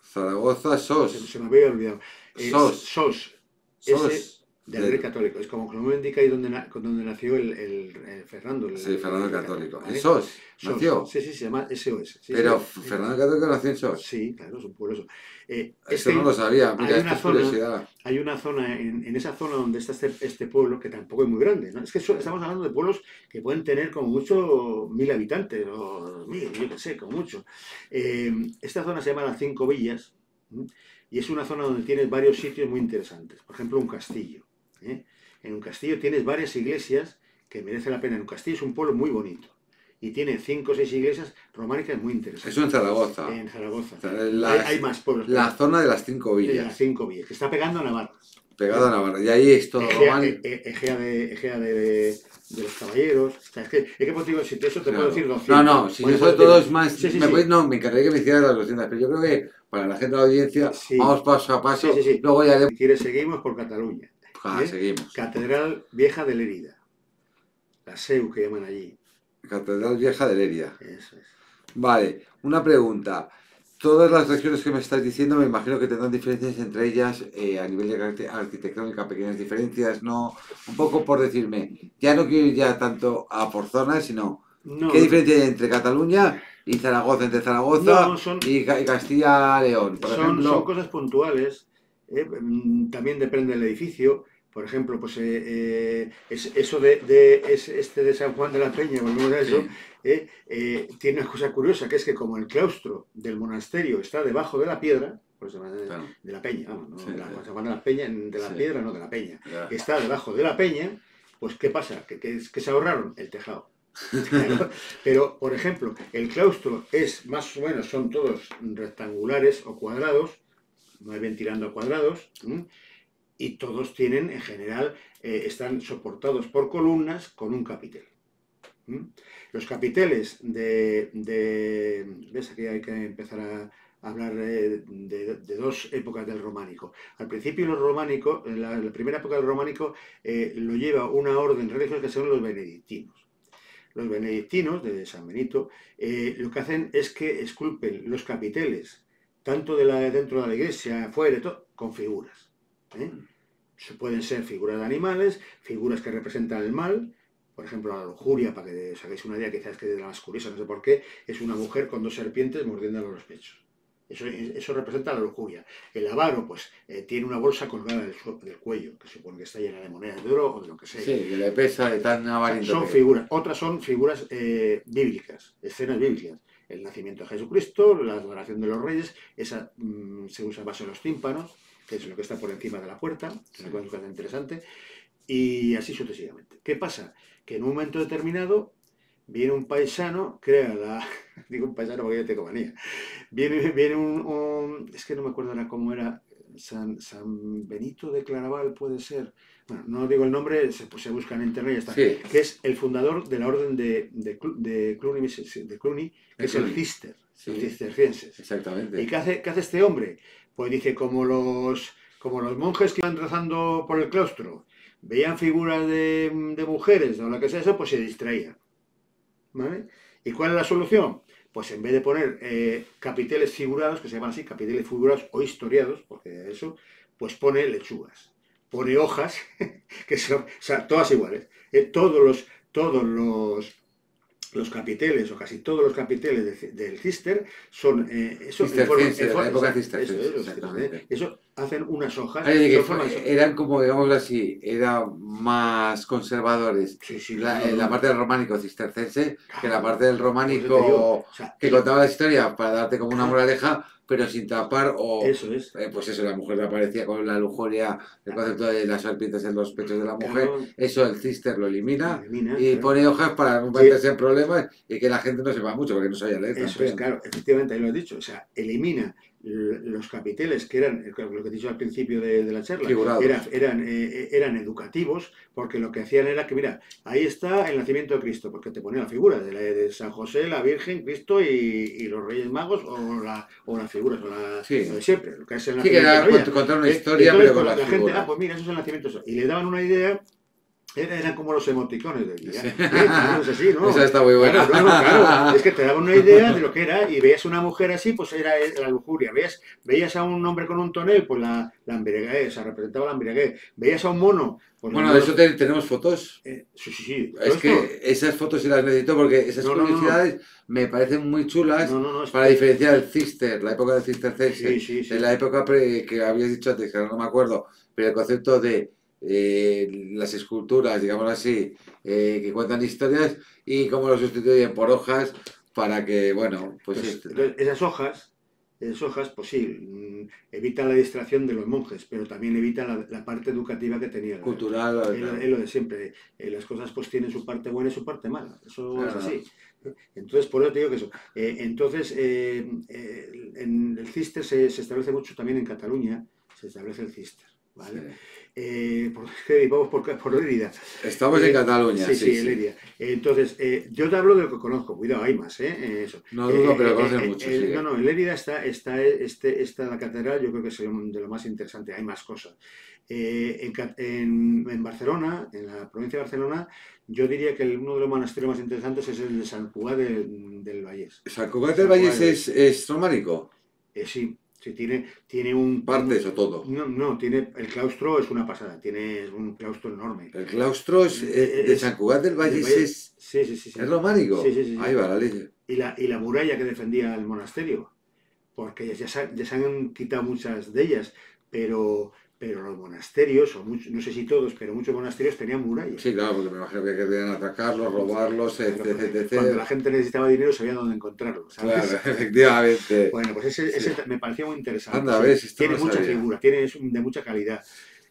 Zaragoza, Se SOS. me había olvidado. Sos. SOS. SOS. del rey católico. Es como que no me indica ahí donde nació el Fernando. Sí, Fernando el Católico. ¿vale? ¿En Sos? Sos, ¿Nació? sí, se llama SOS. Sí, Pero sí. Fernando el Católico nació en Sos. Sí, claro, es un pueblo eso. Esto no lo sabía. Mira, hay esto una es zona, curiosidad. hay una zona en esa zona donde está este pueblo, que tampoco es muy grande, ¿no? Es que estamos hablando de pueblos que pueden tener como mucho 1000 habitantes, o 1000, yo qué sé, como mucho. Esta zona se llama Las Cinco Villas, ¿m? Y es una zona donde tienes varios sitios muy interesantes. Por ejemplo, un castillo, ¿eh? En un castillo tienes varias iglesias que merece la pena. En un castillo es un pueblo muy bonito. Y tiene 5 o 6 iglesias románicas muy interesantes. Eso en Zaragoza. En Zaragoza. Las- Hay más pueblos. La zona de las 5 De villas. las 5 villas, que está pegando a Navarra. Pegado a Navarra. Y ahí es todo románico. Egea de los caballeros. O sea, es que pues, digo, si eso te puedo decir 200. No, si Bueno, eso pues, todo es más. Sí, sí, me sí. voy- no, me encargué que me hicieras las 200, pero yo creo que para la gente de la audiencia Sí. vamos paso a paso. Sí, sí, sí. Luego ya Si quieres, seguimos por Cataluña. ¿eh? seguimos. Catedral Vieja de Lérida. La Seu, que llaman allí. Catedral Vieja de Leria. Eso es. Vale, una pregunta. Todas las regiones que me estás diciendo me imagino que tendrán diferencias entre ellas a nivel de arquitectónica, pequeñas diferencias, ¿no? Un poco por decirme, ya no quiero ir ya tanto a por zonas, sino No, ¿qué diferencia hay entre Cataluña y Zaragoza? Entre Zaragoza No, son- y Castilla-León, por son ejemplo. cosas puntuales. También depende del edificio. Por ejemplo, pues eso de San Juan de la Peña, volvemos a eso, tiene una cosa curiosa, que es que como el claustro del monasterio está debajo de la piedra, pues Claro. de la peña, vamos, no Sí, de la, sí. San Juan de la Peña, de la Sí. piedra, no de la peña, Ya. está debajo de la peña, pues ¿qué pasa? ¿Que se ahorraron? El tejado. Claro. Pero, por ejemplo, el claustro es más o menos, son todos rectangulares o cuadrados, más bien tirando a cuadrados, ¿m? Y todos tienen, en general, están soportados por columnas con un capitel. ¿m? Los capiteles ¿ves? Aquí hay que empezar a hablar de dos épocas del románico. Al principio los románicos, en la primera época del románico, lo lleva una orden religiosa que son los benedictinos. Los benedictinos de San Benito lo que hacen es que esculpen los capiteles, tanto dentro de la iglesia, afuera, todo, con figuras. Pueden ser figuras de animales, figuras que representan el mal. Por ejemplo, la lujuria, para que os hagáis una idea, quizás que es de las más curiosas, no sé por qué, es una mujer con 2 serpientes mordiéndole los pechos. Eso representa la lujuria. El avaro, pues, tiene una bolsa colgada del cuello, que supone que está llena de monedas de oro o de lo que sea. Sí, que le pesa de tan avariento. Son que- figuras. Otras son figuras bíblicas, escenas bíblicas. El nacimiento de Jesucristo, la adoración de los reyes, esa se usa base en los tímpanos, que es lo que está por encima de la puerta, que es una cosa interesante, y así sucesivamente. ¿Qué pasa? Que en un momento determinado viene un paisano, crea la... Digo un paisano porque yo tengo manía. Viene es que no me acuerdo ahora cómo era, San Benito de Claraval puede ser. Bueno, no digo el nombre, se busca en internet y ya está. Sí. Que es el fundador de la orden de Cluny, que es el Cluny. Cister, Sí. los cistercienses. Exactamente. ¿Y qué hace este hombre? Pues dice, como los monjes que iban rezando por el claustro veían figuras de mujeres o lo que sea eso, pues se distraían. ¿Vale? ¿Y cuál es la solución? Pues en vez de poner capiteles figurados, que se llaman así, capiteles figurados o historiados, porque eso, pues pone lechugas, pone hojas, que son, o sea, todas iguales. Todos los capiteles, o casi todos los capiteles del Cister, son eso, Cistercienses, de la época cisterciense, eso, exactamente. Eso hacen unas hojas. Oye, que son formas- eran como, digamos así, eran más conservadores Sí, sí, la parte del románico cistercense que la parte del Por eso te digo, románico o sea, que contaba la historia para darte como una moraleja, pero sin tapar o... eso es. Pues eso, la mujer aparecía con la lujuria, el concepto de las serpientes en los pechos de la mujer, Claro. eso el cister lo elimina Elimina, y claro. pone hojas para no meterse en problemas y que la gente no sepa mucho, porque no sabía leer Eso también. es, claro, efectivamente, ahí lo has dicho. O sea, elimina los capiteles que eran, lo que he dicho al principio de la charla, Figurados. eran educativos, porque lo que hacían era que, mira, ahí está el nacimiento de Cristo, porque te ponía la figura de San José, la Virgen, Cristo y los Reyes Magos, o las figuras, Sí. lo de siempre, lo que es el Sí, que nacimiento era de María. contar una historia, Entonces, pero con la las gente, figuras. pues mira, eso es el nacimiento. Y le daban una idea Eran como los emoticones del día. Sí. Claro, es así, ¿no? Esa está muy buena. Claro, claro. Es que te daban una idea de lo que era y veías una mujer así, pues era la lujuria. Veías a un hombre con un tonel, pues la embriaguez, se representaba la embriaguez. Veías a un mono, pues Bueno, de eso tenemos fotos. sí, sí, sí. ¿Todo Es esto? que esas fotos sí las necesito porque esas No, no, no, no. publicidades me parecen muy chulas No, para diferenciar el Cister, la época del Cistercense, Sí. de la época que habías dicho antes, que ahora no me acuerdo, pero el concepto de las esculturas, digamos así, que cuentan historias y cómo lo sustituyen por hojas para que, bueno, pues Pues, entonces, esas hojas, pues sí, evitan la distracción de los monjes, pero también evitan la parte educativa que tenía. cultural. Es lo de siempre. Las cosas pues tienen su parte buena y su parte mala. Eso es Claro. así. Entonces, por eso te digo que eso. En el Cister se establece mucho también en Cataluña, se establece el Cister, ¿vale? Sí. Vamos por Lérida. Estamos en Cataluña, Sí, en Lérida. Entonces, yo te hablo de lo que conozco, cuidado, hay más, eso. No dudo, pero conoces mucho, sí. No, en Lérida está la catedral, yo creo que es de lo más interesante, hay más cosas. En Barcelona, en la provincia de Barcelona, yo diría que uno de los monasterios más interesantes es el de Sant Cugat del Vallès. ¿San Cugat del Vallès es románico? Sí, tiene un... ¿Partes o todo? No, el claustro es una pasada, tiene un claustro enorme. El claustro de San Cugat del Vallès sí. ¿es románico? Sí. Ahí va la ley. Y la muralla que defendía el monasterio, porque ya se han quitado muchas de ellas, pero los monasterios, no sé si todos, pero muchos monasterios tenían murallas. Sí, claro, porque me imagino que querían atacarlos, robarlos, etc. Cuando la gente necesitaba dinero sabía dónde encontrarlos, ¿sabes? Claro, efectivamente. Bueno, pues ese me parecía muy interesante. Anda, ves, tiene no mucha sabía. figura, es de mucha calidad.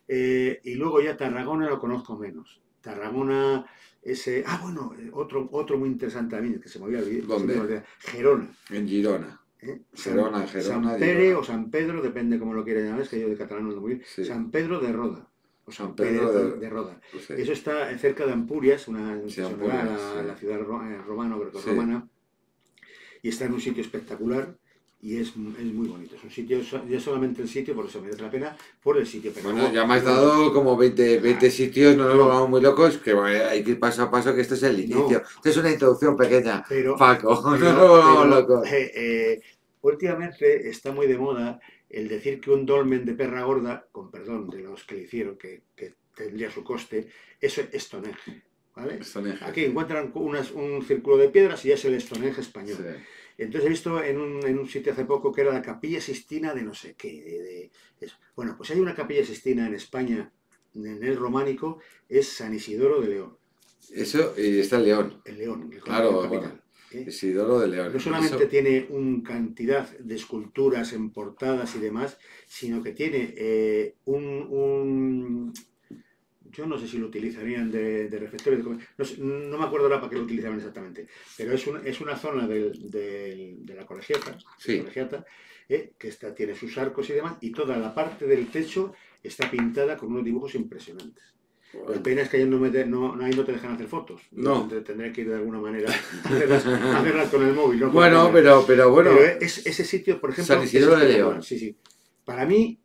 Y luego ya Tarragona lo conozco menos. Tarragona, otro muy interesante también, que se me había olvidado. ¿Dónde? Gerona. En Girona. Gerona, San Pere o San Pedro, depende cómo lo quieran llamar, es que yo de catalán no lo muy bien. Sí. San Pedro de Roda. O San Pedro de Roda. Sí. Eso está cerca de Ampurias, la ciudad romana, grecorromana, y está en un sitio espectacular y es muy bonito. Es un sitio, ya solamente el sitio, por eso merece la pena, por el sitio. Pero bueno, ya me has dado como 20 sitios, no nos vamos muy locos, que bueno, hay que ir paso a paso, que este es el inicio. Esta es una introducción pequeña, Paco, no nos vamos locos. Últimamente está muy de moda el decir que un dolmen de perra gorda, con perdón de los que le hicieron, que tendría su coste, eso es Stonehenge, ¿vale? Stonehenge. Aquí encuentran un círculo de piedras y es el Stonehenge español. Sí. Entonces he visto en un sitio hace poco que era la Capilla Sixtina de no sé qué. Eso. Bueno, pues hay una Capilla Sixtina en España, en el románico, es San Isidoro de León. Eso, y está el León. El León, claro, capital. Bueno. Isidoro de León. No solamente tiene una cantidad de esculturas en portadas y demás, sino que tiene yo no sé si lo utilizarían de refectorio, no me acuerdo ahora para qué lo utilizaban exactamente, pero es una zona de la colegiata, que tiene sus arcos y demás, y toda la parte del techo está pintada con unos dibujos impresionantes. Bueno. La pena es que ahí no te dejan hacer fotos. No. Tendré que ir de alguna manera a hacerlas con el móvil. ¿No? Bueno, pero bueno. Pero ese sitio, por ejemplo... San Isidoro de León. Sí. Para mí,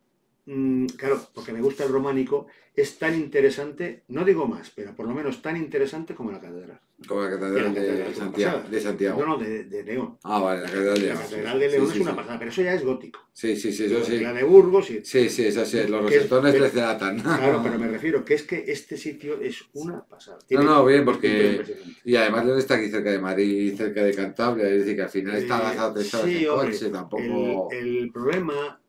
claro, porque me gusta el románico, es tan interesante, no digo más, pero por lo menos tan interesante como la catedral. Como la catedral de Santiago. No, de León. Ah, vale, la catedral de León. La catedral de León es una pasada, pero eso ya es gótico. Sí, eso sí. La de Burgos... Sí, esa sí, los rosetones les delatan. Claro, pero me refiero que es que este sitio es una pasada. Bien, porque... Y además León está aquí cerca de Madrid, cerca de Cantabria, es decir, que al final está las 3 horas en coche, tampoco... El problema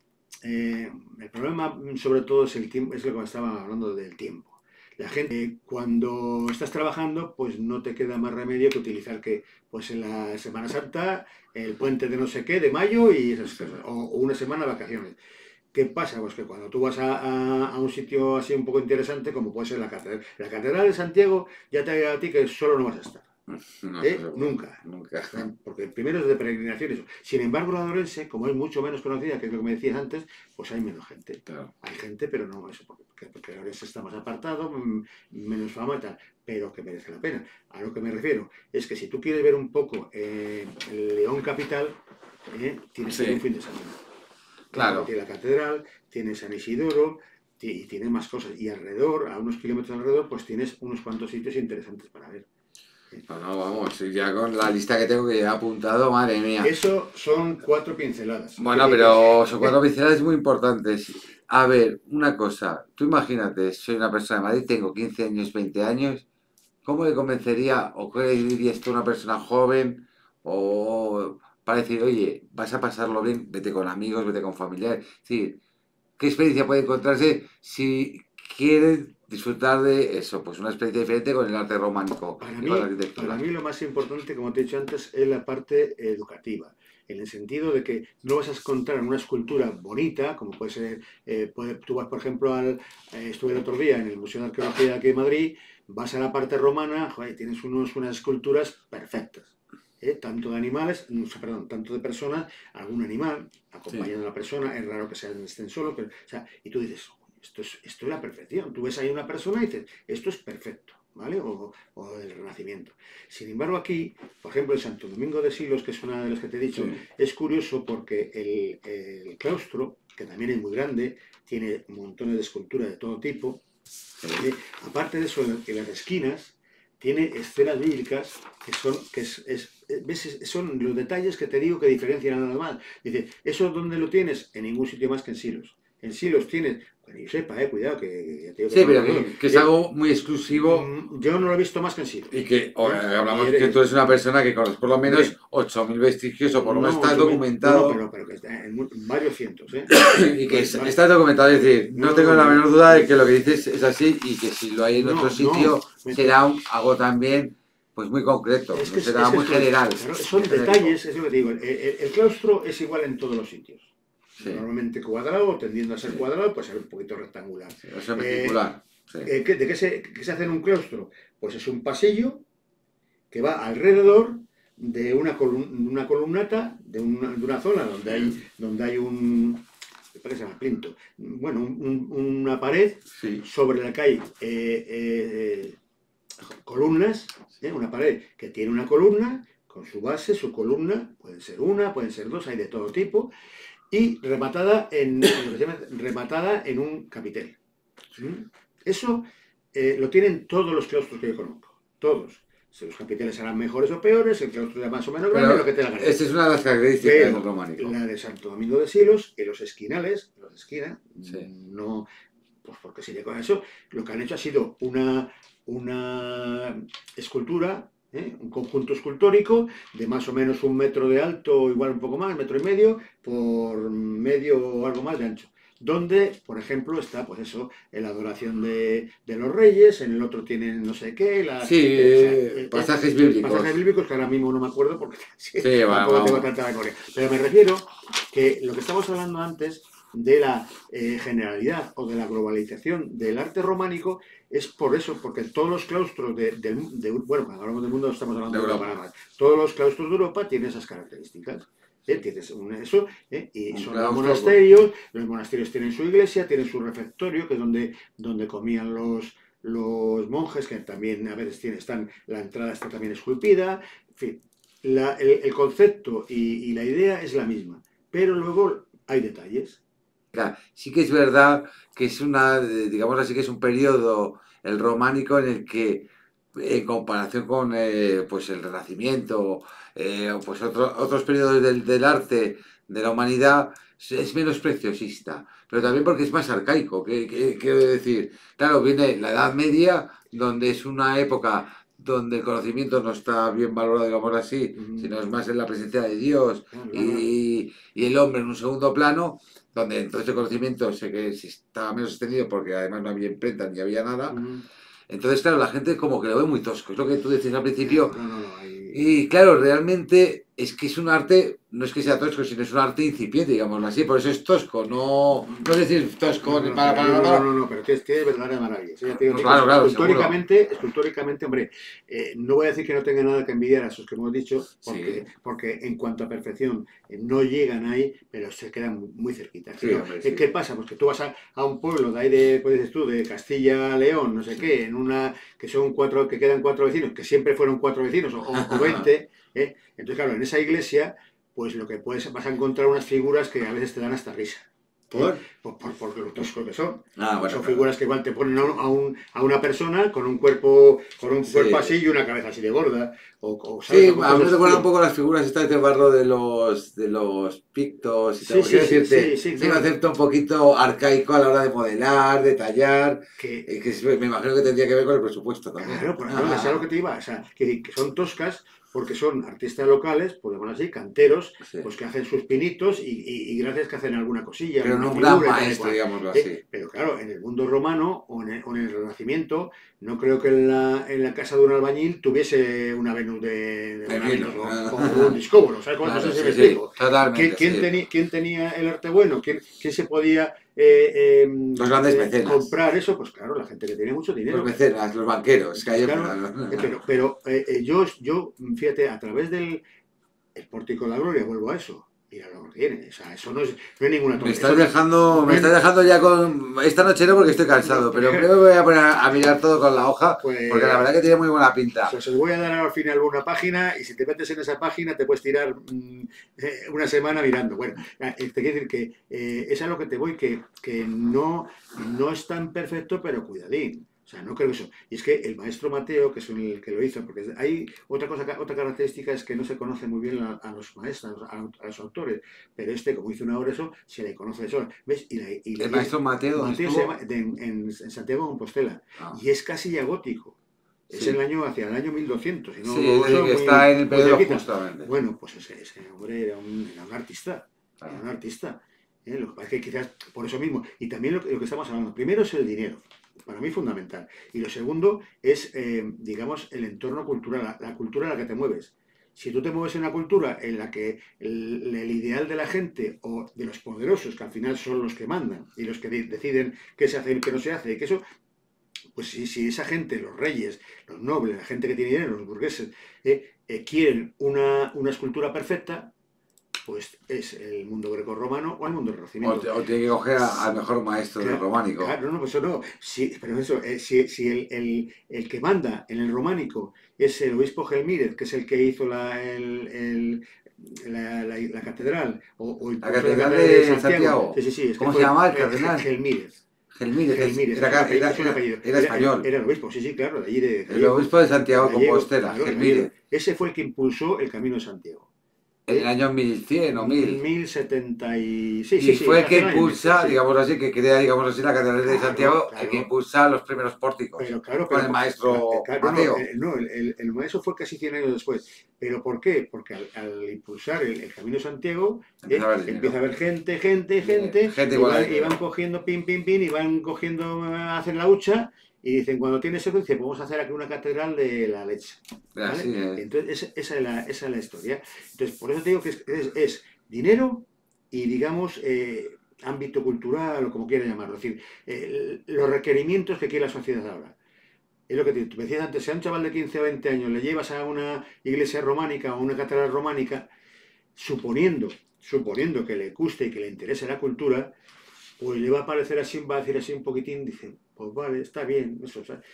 sobre todo es el tiempo, es lo que estaba hablando del tiempo. La gente, cuando estás trabajando, pues no te queda más remedio que utilizar pues en la Semana Santa, el puente de no sé qué, de mayo, y esas cosas, o una semana de vacaciones. ¿Qué pasa? Pues que cuando tú vas a un sitio así un poco interesante, como puede ser la Catedral de Santiago, ya te digo a ti que solo no vas a estar. Nunca. Porque el primero es de peregrinaciones. Sin embargo, la de Orense, como es mucho menos conocida, que es lo que me decías antes, pues hay menos gente. Claro. Hay gente, pero no eso, porque Orense está más apartado, menos fama y tal, pero que merece la pena. A lo que me refiero es que si tú quieres ver un poco el León capital, tienes que ir un fin de semana. Claro. Tiene la catedral, tiene San Isidoro, y tienes más cosas. Y alrededor, a unos kilómetros alrededor, pues tienes unos cuantos sitios interesantes para ver. Bueno, vamos, ya con la lista que tengo que he apuntado, madre mía. Eso son 4 pinceladas. Bueno, pero son 4 pinceladas muy importantes. A ver, una cosa, tú imagínate, soy una persona de Madrid, tengo 15 años, 20 años, ¿cómo le convencería o qué le dirías tú a una persona joven o para decir, oye, vas a pasarlo bien, vete con amigos, vete con familiares? Sí, ¿qué experiencia puede encontrarse si quiere disfrutar de eso? Pues una experiencia diferente con el arte románico Para y mí, con la arquitectura. para mí lo más importante, como te he dicho antes, es la parte educativa, en el sentido de que no vas a encontrar una escultura bonita, como puede ser, tú vas, por ejemplo, estuve el otro día en el Museo de Arqueología de aquí de Madrid, vas a la parte romana, joder, tienes unas esculturas perfectas. Tanto de animales, perdón, tanto de personas, algún animal acompañando a la persona, es raro que estén solos, pero, o sea, y tú dices, esto es la perfección. Tú ves ahí una persona y dices, esto es perfecto, ¿vale? O el Renacimiento. Sin embargo, aquí, por ejemplo, el Santo Domingo de Silos, que es una de las que te he dicho, Sí. es curioso porque el claustro, que también es muy grande, tiene montones de esculturas de todo tipo. Aparte de eso, en las esquinas tiene escenas bíblicas son los detalles que te digo que diferencian a los demás. Dice, ¿eso dónde lo tienes? En ningún sitio más que en Silos. En Silos tienes, bueno, yo sepa, cuidado, que te digo Sí, no, pero no, que es algo muy exclusivo yo no lo he visto más que en Silos. y que hablamos Y que tú eres una persona que conoces por lo menos Hombre, 8.000 vestigios o por lo menos no, está documentado pero que está en varios cientos, y que Vale. está documentado. Es decir, no tengo la menor duda de que lo que dices es así y que si lo hay en No, otro sitio no. será algo también pues muy concreto, Es no que, será muy son, general. claro, son muy genérico. detalles, es lo que te digo. El claustro es igual en todos los sitios. Sí. Normalmente cuadrado, tendiendo a ser Sí. cuadrado, pues a ser un poquito rectangular. O sea, circular. Sí. ¿De qué se hace en un claustro? Pues es un pasillo que va alrededor de una columnata, de una zona donde hay un... ¿Qué se llama? Plinto. Bueno, una pared Sí. sobre la que hay columnas, una pared que tiene una columna con su base, su columna, pueden ser una, pueden ser dos, hay de todo tipo, y rematada en un capitel. Eso lo tienen todos los claustros que yo conozco, todos. Si los capiteles serán mejores o peores, el claustro es más o menos grande, lo que te da ganas. Esta es una de las características del románico. La de Santo Domingo de Silos y los esquinales, los de esquina, Sí. no, pues porque si con eso, lo que han hecho ha sido una escultura, un conjunto escultórico de más o menos 1 metro de alto, igual un poco más, 1,5 metros, por medio o algo más de ancho. Donde, por ejemplo, está, pues eso, la adoración de los reyes, en el otro tienen no sé qué, pasajes bíblicos. Pasajes bíblicos que ahora mismo no me acuerdo porque tampoco tengo tanta memoria. Pero me refiero que lo que estamos hablando antes de la generalidad o de la globalización del arte románico es por eso, porque todos los claustros bueno, cuando hablamos del mundo estamos hablando de Europa nada más. Todos los claustros de Europa tienen esas características. Tienes y son los monasterios tienen su iglesia, tienen su refectorio, que es donde comían los monjes, que también a veces la entrada está también esculpida, en fin, el concepto y la idea es la misma, pero luego hay detalles. Sí que es verdad que es digamos así, que es un periodo, el románico, en el que en comparación con pues el Renacimiento, pues otros periodos del arte de la humanidad, es menos preciosista, pero también porque es más arcaico, quiero decir, claro, viene la Edad Media, donde es una época donde el conocimiento no está bien valorado, digamos así, sino es más en la presencia de Dios y el hombre en un segundo plano, donde entonces el conocimiento sé que estaba menos extendido porque además no había imprenta ni había nada. Entonces, claro, la gente como que lo ve muy tosco, es lo que tú decías al principio. Y claro, realmente es que es un arte, no es que sea tosco, sino es un arte incipiente, digámoslo así, por eso es tosco, no es decir tosco No, pero tiene verdaderas maravillas. Claro, escultóricamente, hombre, no voy a decir que no tenga nada que envidiar a esos que hemos dicho, porque en cuanto a perfección no llegan ahí, pero se quedan muy cerquita. Sí, hombre, sí. ¿Qué pasa? Pues que tú vas a un pueblo de ahí pues dices tú, de Castilla, León, no sé qué, que quedan 4 vecinos, que siempre fueron 4 vecinos, o 20, entonces claro, en esa iglesia, pues lo que vas a encontrar unas figuras que a veces te dan hasta risa. ¿Por? Porque lo toscos que son. Ah, bueno, Son claro. figuras que igual te ponen a una persona con un cuerpo Sí. así y una cabeza así de gorda. ¿Sabes? Sí, O con a mí me cosas recuerda un así. poco las figuras estas de barro de los pictos y tal. Sí, sí, Quiero sí, decirte, sí, sí, ese no, concepto un poquito arcaico a la hora de modelar, de tallar, que, me imagino que tendría que ver con el presupuesto también. claro, no, es algo que te iba, o sea, que son toscas porque son artistas locales, por llamarlo así, canteros, Sí. pues que hacen sus pinitos y gracias que hacen alguna cosilla, Pero no alguna un gran figura y tal y maestro, cual. digámoslo así. Pero claro, en el mundo romano o en el Renacimiento, no creo que en la casa de un albañil tuviese una Venus de De ornamentos Milo. o un discóbolo, ¿sabes? No sé Claro, si me sí, sí, explico. totalmente, sí. ¿Quién tenía el arte bueno? ¿Quién se podía Los grandes mecenas. comprar eso? Pues claro, la gente que tiene mucho Los dinero. mecenas, los banqueros, que Pues hay claro, época. pero yo, fíjate, a través del el Pórtico de la Gloria, vuelvo a eso. Mira lo que tiene. O sea, eso no es ninguna Me tontería. estás Eso dejando, no me estás es, dejando ya con. Esta noche no porque estoy cansado, no, pero en breve me voy a poner a mirar todo con la hoja, porque la verdad pues, que tiene muy buena pinta. os voy a dar al final una página y si te metes en esa página te puedes tirar una semana mirando. Bueno, te quiero decir que es a lo que te voy, que no es tan perfecto, pero cuidadín. O sea, no creo eso. Y es que el maestro Mateo, que es el que lo hizo, porque hay otra característica es que no se conoce muy bien a los maestros, a los autores, pero como hizo una obra eso, se le conoce de sobra. ¿Ves? El maestro Mateo, ¿dónde Mateo se llama estuvo? en Santiago de Compostela Ah, y es casi ya gótico. Es sí. hacia el año 1200, y no Sí, es lo decir, uso que está muy, en el muy periodo cerquita. justamente. Bueno, pues ese hombre era un artista. Era Claro. un artista. Lo que pasa es que quizás por eso mismo. Y también lo que estamos hablando. Primero es el dinero. Para mí fundamental. Y lo segundo es, digamos, el entorno cultural, la cultura en la que te mueves. Si tú te mueves en una cultura en la que el ideal de la gente o de los poderosos, que al final son los que mandan y los que deciden qué se hace y qué no se hace, y que eso, pues si esa gente, los reyes, los nobles, la gente que tiene dinero, los burgueses, quieren una escultura perfecta, pues es el mundo grecorromano o el mundo del Renacimiento. O tiene que coger al mejor maestro del románico. Claro, no, pues eso no. Pero eso, si el que manda en el románico es el obispo Gelmírez, que es el que hizo la catedral, o La incluso la catedral catedral de de Santiago. Santiago. Sí, es que ¿Cómo se fue llama el cardenal? Gelmírez. Gelmírez. Gelmírez, es un apellido. Era español. Era el obispo, sí, claro, de allí de El gallego. obispo de Santiago Gallego, Compostela, claro, Gelmírez. ese fue el que impulsó el Camino de Santiago. En el año 1100 o 1000. 1070 y... Y Sí, fue el que hace un año, impulsa, sí. digamos así, que crea, digamos así, la catedral de Santiago, el que Claro. impulsa los primeros pórticos. Pero claro, Con el maestro claro, Mateo. no, el maestro fue casi 100 años después. ¿Pero por qué? Porque al impulsar el Camino de Santiago, Empieza a haber dinero. empieza a haber gente, Gente y igual a van, dinero. cogiendo pin, y van cogiendo, hacen la hucha, y dicen, cuando tienes eso, dice, vamos a hacer aquí una catedral de la leche. ¿Vale? Así es. Entonces, esa es la historia. Entonces, por eso te digo que es dinero y, digamos, ámbito cultural o como quieras llamarlo. Es decir, los requerimientos que quiere la sociedad ahora. Es lo que tú me decías antes, si a un chaval de 15 o 20 años le llevas a una iglesia románica o una catedral románica, suponiendo que le guste y que le interese la cultura, pues le va a parecer así, va a decir así un poquitín, dice, pues vale, está bien, eso, ¿sabes?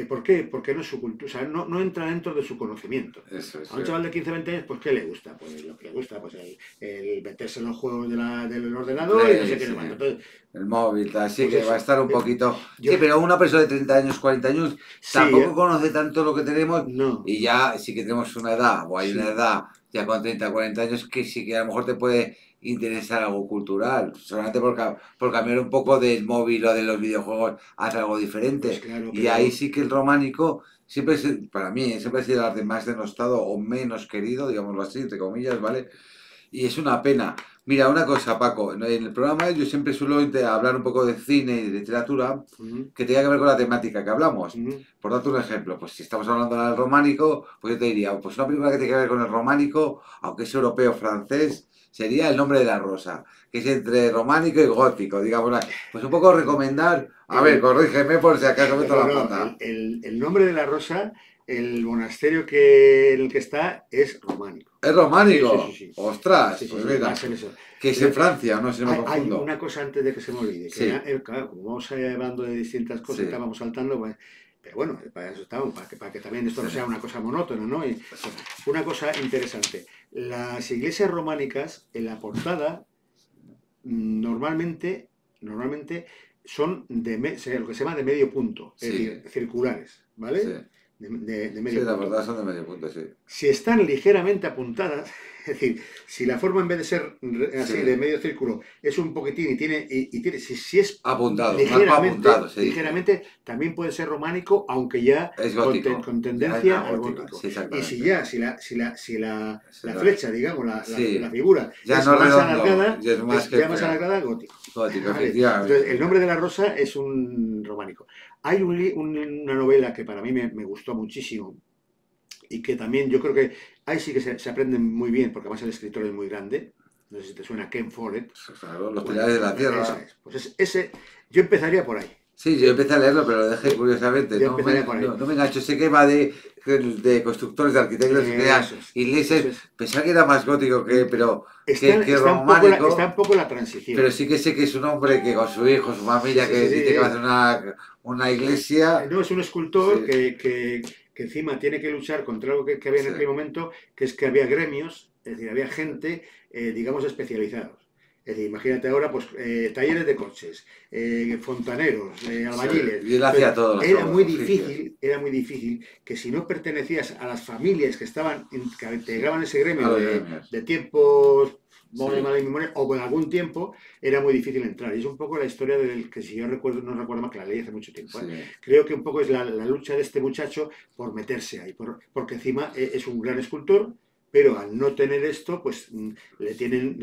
¿Por qué? Porque no es su cultura, o sea, no entra dentro de su conocimiento. Eso es. A un chaval de 15 o 20 años, pues ¿qué le gusta? Pues lo que le gusta, pues el meterse en los juegos del ordenador y no sé qué Sí. demás. Entonces, El móvil, así pues que eso. va a estar un poquito. Yo- Sí, pero una persona de 30 años, 40 años, Sí, tampoco conoce tanto lo que tenemos no. y ya sí que tenemos una edad, o hay Sí. una edad ya con 30, 40 años que sí que a lo mejor te puede interesar algo cultural, solamente por cambiar un poco del móvil o de los videojuegos a algo diferente. Pues claro, Y pero- ahí sí que el románico siempre para mí siempre ha sido el arte más denostado o menos querido, digámoslo así, entre comillas, ¿vale? Y es una pena. Mira, una cosa, Paco, en el programa yo siempre suelo hablar un poco de cine y de literatura Ujú, que tenga que ver con la temática que hablamos. ujú. Por darte un ejemplo, pues si estamos hablando del románico, pues yo te diría, pues una película que tenga que ver con el románico, aunque es europeo francés, sería El nombre de la rosa, que es entre románico y gótico, digamos. Pues un poco recomendar, a ver, corrígeme por si acaso meto la pata. El nombre de la rosa, el monasterio en el que está es románico. ¿Es románico? Sí. Ostras, Sí, pues sí, mira, va a ser eso. que es en Francia, no sé si me Hay confundo. una cosa antes de que se me olvide, que Sí. claro, como vamos hablando de distintas cosas Sí. que vamos saltando, pues, pero bueno, para eso estamos, para que también esto no Sí. sea una cosa monótona, ¿no? Y, una cosa interesante, las iglesias románicas, en la portada, normalmente son lo que se llama de medio punto, es Sí. decir, circulares, ¿vale? Sí. De Sí, medio la punto. verdad son de medio punto, sí. Si están ligeramente apuntadas, es decir, si la forma en vez de ser así Sí. de medio círculo es un poquitín y tiene, si es Apuntado, marco ligeramente, apuntado, se dice. ligeramente, también puede ser románico, aunque ya Es con, gótico. con Ya tendencia es al gótico, gótico. sí, Y exactamente. si ya, si la Sí, no, flecha, digamos, sí. la figura Ya es no más redondo, alargada, ya es más es que ya más fea. alargada, gótico. Gótico, Vale. efectivamente. Entonces, el nombre de la rosa es un románico. Hay una novela que para mí me gustó muchísimo y que también yo creo que ahí sí que se aprende muy bien, porque además el escritor es muy grande. No sé si te suena Ken Follett. Claro, los Bueno, pilares de la esa tierra. es. Pues ese, yo empezaría por ahí. Sí, yo empecé a leerlo, pero lo dejé curiosamente. Yo No empezaría por ahí. me engancho. Sé que va de constructores, de arquitectos que crean Eso es. iglesias. Eso es. Pensaba que era más gótico pero Está que un románico. está un poco la transición. Pero sí que sé que es un hombre que con su hijo, su familia, Sí, que sí, sí, dice que va a sí. hacer una iglesia. No, es un escultor Sí, que encima tiene que luchar contra algo que había en sí, aquel momento, que es que había gremios, es decir, había gente, digamos, especializados. Es decir, imagínate ahora, pues, talleres de coches, fontaneros, sí. albañiles. Y él hacía todos los oficios. Era muy difícil que si no pertenecías a las familias que que integraban ese gremio A los gremios. de tiempos, vamos a Sí. llamarle memoria, o con algún tiempo, era muy difícil entrar. Y es un poco la historia del que, si yo recuerdo, no recuerdo más, que la leí hace mucho tiempo. Sí. Creo que un poco es la lucha de este muchacho por meterse ahí, porque encima es un gran escultor, pero al no tener esto, pues le tienen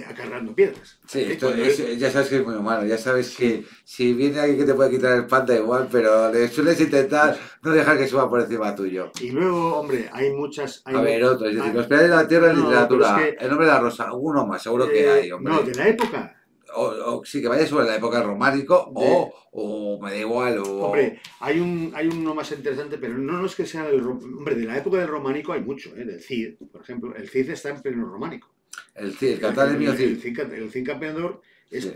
acarreando piedras. Sí, ¿Vale? esto Cuando ya sabes que es muy humano, ya sabes Sí. que si viene alguien que te puede quitar el pan da igual, pero le sueles intentar no dejar que suba por encima tuyo. Y luego, hombre, hay muchas... A ver, otro, es decir, los pilares de la tierra en No, literatura, pero es que, el nombre de la rosa, uno más, seguro que hay, no, hombre. de la época. O sí, que vaya sobre la época románico De- o me da igual, Hombre, hay uno más interesante, pero no es que sea hombre, de la época del románico hay mucho, del Cid, por ejemplo. El Cid está en pleno románico. el cantar del mío Cid. El Cid campeador Sí.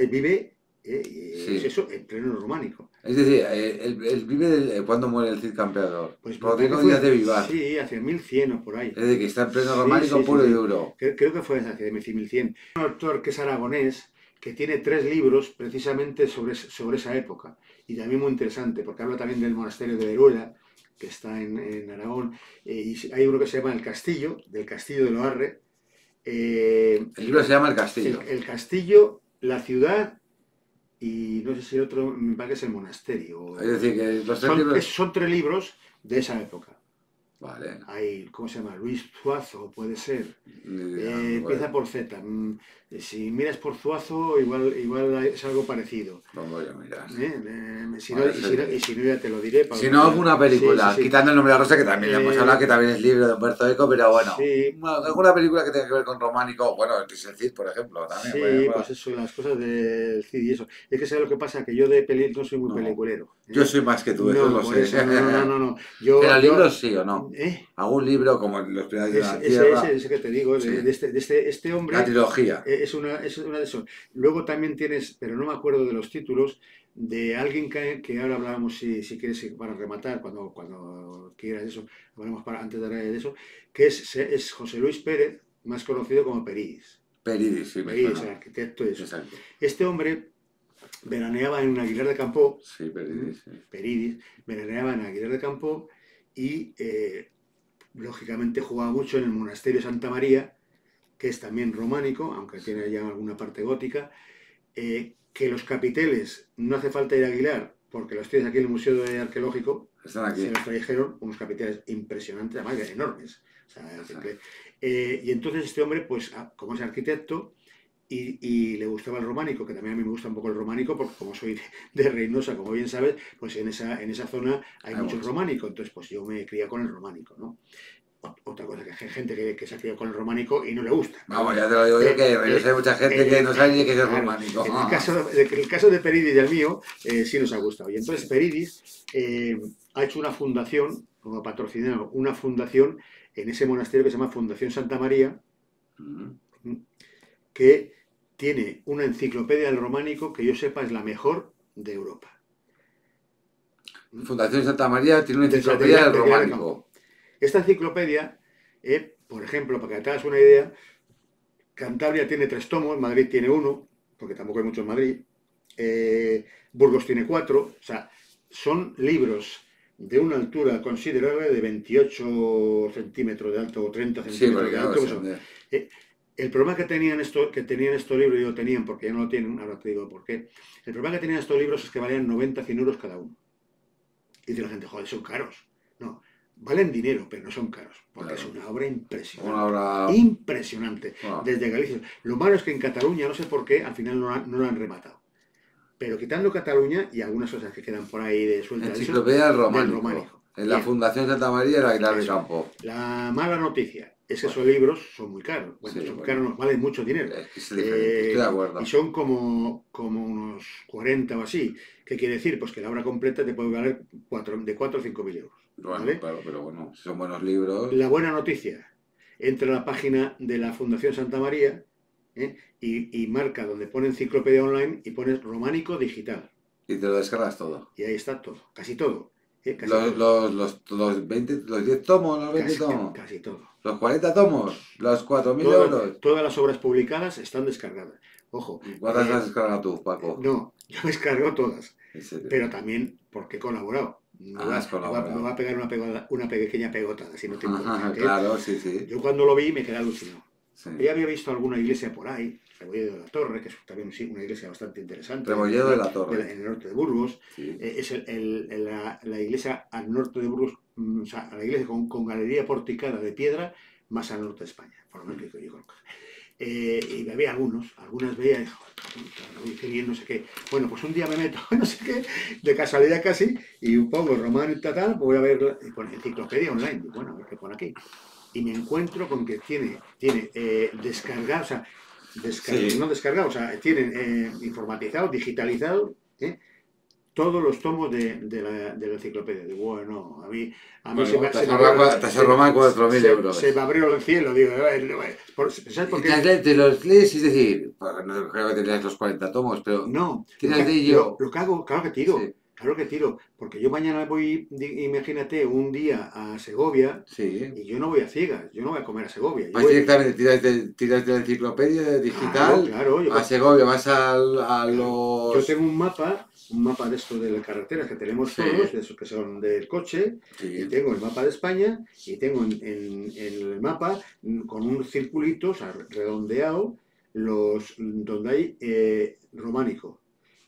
vive, Sí. es eso, en pleno románico. Es decir, él vive cuando muere el Cid campeador. Pues Rodrigo Díaz de Vivar. Sí, hacia 1100 o por ahí. Es decir, que está en pleno Sí, románico sí, puro sí, y sí. duro. Creo que fue hacia 1100. Un autor que es aragonés, que tiene 3 libros precisamente sobre esa época. Y también muy interesante, porque habla también del monasterio de Veruela, que está en Aragón. Y hay uno que se llama El Castillo, del Castillo de Loarre. El libro se llama El Castillo. El castillo, la ciudad y no sé si el otro, me parece que es el monasterio. Es decir, que los tres libros... son 3 libros de esa época. Vale. Hay, ¿cómo se llama? Luis Zuazo, puede ser. Bueno. Empieza por Z. Si miras por Zuazo, igual es algo parecido. Vamos a mirar. Si no, ya te lo diré. Si no, alguna película, Sí, sí. quitando el nombre de la rosa, que también le hemos hablado, que también es libro de Humberto Eco, pero bueno, Sí. alguna película que tenga que ver con románico, bueno, el Cid, por ejemplo, también. Sí, bueno. pues eso, las cosas del Cid y eso. Es que sabes lo que pasa, que yo de peli no soy muy No. peliculero. Yo soy más que tú, eso lo por sé. eso, no. Pero libros sí o no. ¿Eh? Algún libro como Los pilares de la tierra, Ese que te digo, Sí. de este hombre. la trilogía. Es una de esos. Luego también tienes, pero no me acuerdo de los títulos, de alguien que ahora hablábamos, si quieres, para rematar, cuando quieras eso, hablamos antes de hablar de eso, que es José Luis Pérez, más conocido como Peridis. Peridis, sí, me Peridis, el suena. arquitecto y eso. Exacto. Este hombre veraneaba en Aguilar de Campoo, Sí, Peridis. Sí. Peridis, veraneaba en Aguilar de Campoo y lógicamente jugaba mucho en el monasterio Santa María, que es también románico, aunque tiene ya alguna parte gótica, que los capiteles no hace falta ir a Aguilar, porque los tienes aquí en el Museo Arqueológico, Están aquí. se los trajeron unos capiteles impresionantes, además enormes. O sea, y entonces este hombre, pues como es arquitecto, y le gustaba el románico, que también a mí me gusta un poco el románico, porque como soy de Reynosa, como bien sabes, pues en esa zona hay mucho románico, entonces pues yo me cría con el románico, ¿no? Otra cosa, que hay gente que se ha criado con el románico y no le gusta. Vamos, ya te lo digo yo, que hay mucha gente que no sabe ni qué es Claro, románico. En el caso de Peridis y el mío, sí nos ha gustado. Y entonces Peridis ha hecho una fundación, como patrocinado, una fundación en ese monasterio que se llama Fundación Santa María, que tiene una enciclopedia del románico que yo sepa es la mejor de Europa. Fundación Santa María tiene una enciclopedia del románico. Esta enciclopedia, por ejemplo, para que te hagas una idea, Cantabria tiene 3 tomos, Madrid tiene 1, porque tampoco hay mucho en Madrid. Burgos tiene 4, o sea, son libros de una altura considerable de 28 centímetros de alto o 30 Sí, centímetros porque de claro, alto. El problema que tenían estos libros, y lo tenían porque ya no lo tienen, ahora te digo por qué. El problema que tenían estos libros es que valían 90, 100 euros cada uno. Y dice la gente, joder, son caros. No, valen dinero, pero no son caros, porque claro, es una obra impresionante. una obra... Impresionante. Wow. Desde Galicia. Lo malo es que en Cataluña, no sé por qué, al final no lo han rematado. Pero quitando Cataluña y algunas cosas que quedan por ahí de suelta, Enciclopedia del del Románico. románico. En la Bien. Fundación Santa María de Aguilar de Eso. Campo. La mala noticia es que Bueno. esos libros son muy caros. Bueno, Sí, son bueno. caros, no, valen mucho dinero. Es que es diferente, estoy de acuerdo. Y son como unos 40 o así. ¿Qué quiere decir? Pues que la obra completa te puede valer de 4 o 5 mil euros. Bueno, ¿vale? claro, pero bueno, si son buenos libros... La buena noticia, entra a la página de la Fundación Santa María y marca donde pone enciclopedia online y pones románico digital. Y te lo descargas todo. Y ahí está todo, casi todo. Casi Los 20, los 10 tomos, los 20 tomos. Casi todo. Los 40 tomos, los 4.000 euros. Todas las obras publicadas están descargadas. Ojo. ¿Cuántas has descargado tú, Paco? No, yo me descargo todas. ¿En serio? Pero también porque he colaborado. Has colaborado. Me va a pegar una pequeña pegotada, si no te importa. Claro, sí, sí. Yo cuando lo vi me quedé alucinado. Sí. Ya había visto alguna iglesia por ahí, Rebolledo de la Torre, que es también una iglesia bastante interesante. Rebolledo de la Torre. En el norte de Burgos. Sí. Es la iglesia al norte de Burgos, o sea, la iglesia con galería porticada de piedra más al norte de España, por lo menos que yo conozco. Y había algunas veía, y qué bien, no sé qué. Bueno, pues un día me meto, no sé qué, de casualidad casi, y pongo romano y tal, pues voy a ver, y pone enciclopedia online, y bueno, a ver qué pone aquí. Y me encuentro con que tiene descargado, o sea, Sí. no descargado, o sea, tienen informatizado, digitalizado, todos los tomos de la enciclopedia. Digo, bueno, a mí se me roban 4.000 euros. Se me abrió el cielo, digo, ¿sabes por qué? Te los lees, es decir, no creo que tenías los 40 tomos, pero No, tiras de ello. Lo que hago, claro que tiro. Sí. Claro que tiro, porque yo mañana voy, imagínate, un día a Segovia Sí. y yo no voy a ciegas, yo no voy a comer a Segovia. Vas directamente, tiras de la enciclopedia digital claro, a Segovia, vas a los... Yo tengo un mapa de esto de las carreteras que tenemos todos, de esos que son del coche, y tengo el mapa de España, y tengo en el mapa, con un circulito, o sea, redondeado, donde hay románico,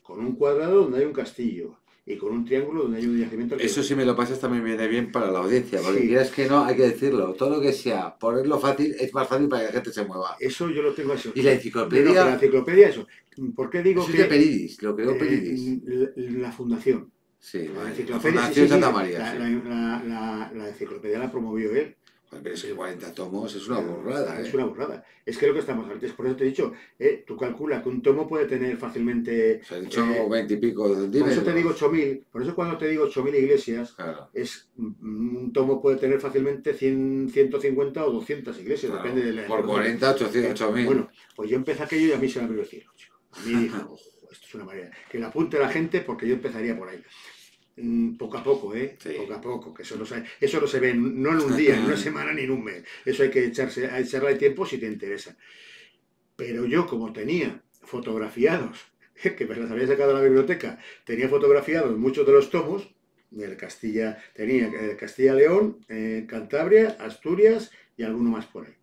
con un cuadrado donde hay un castillo, y con un triángulo donde hay un yacimiento. Eso si me lo pasas también viene bien para la audiencia, porque Sí. quieras que no, hay que decirlo. Todo lo que sea ponerlo fácil es más fácil para que la gente se mueva. Eso yo lo tengo así. Y la enciclopedia... No, la enciclopedia, eso. ¿Por qué digo eso que...? es de Peridis, lo creó Peridis. La fundación. Sí, La la enciclopedia, Fundación sí, Santa María. sí. La enciclopedia la promovió él. Pero es que 40 tomos es una burrada, Es una burrada. Es que lo que estamos antes, por eso te he dicho, tú calculas que un tomo puede tener fácilmente... Se ha dicho 20 y pico de Por centímetros. eso te digo 8.000, por eso cuando te digo 8.000 iglesias, Claro. Un tomo puede tener fácilmente 100, 150 o 200 iglesias, Claro. depende de la... Por 40, 8.000. Bueno, pues yo empecé aquello y a mí se me abrió el cielo, chico. A mí dijo, ojo, esto es una maravilla. Que lo apunte la gente porque yo empezaría por ahí. Poco a poco, Sí. Poco a poco, que eso no se ve no en un día, en una semana ni en un mes. Eso hay que echarle el tiempo si te interesa. Pero yo, como tenía fotografiados, que me las había sacado de la biblioteca, tenía fotografiados muchos de los tomos, tenía Castilla-León, Cantabria, Asturias y alguno más por ahí.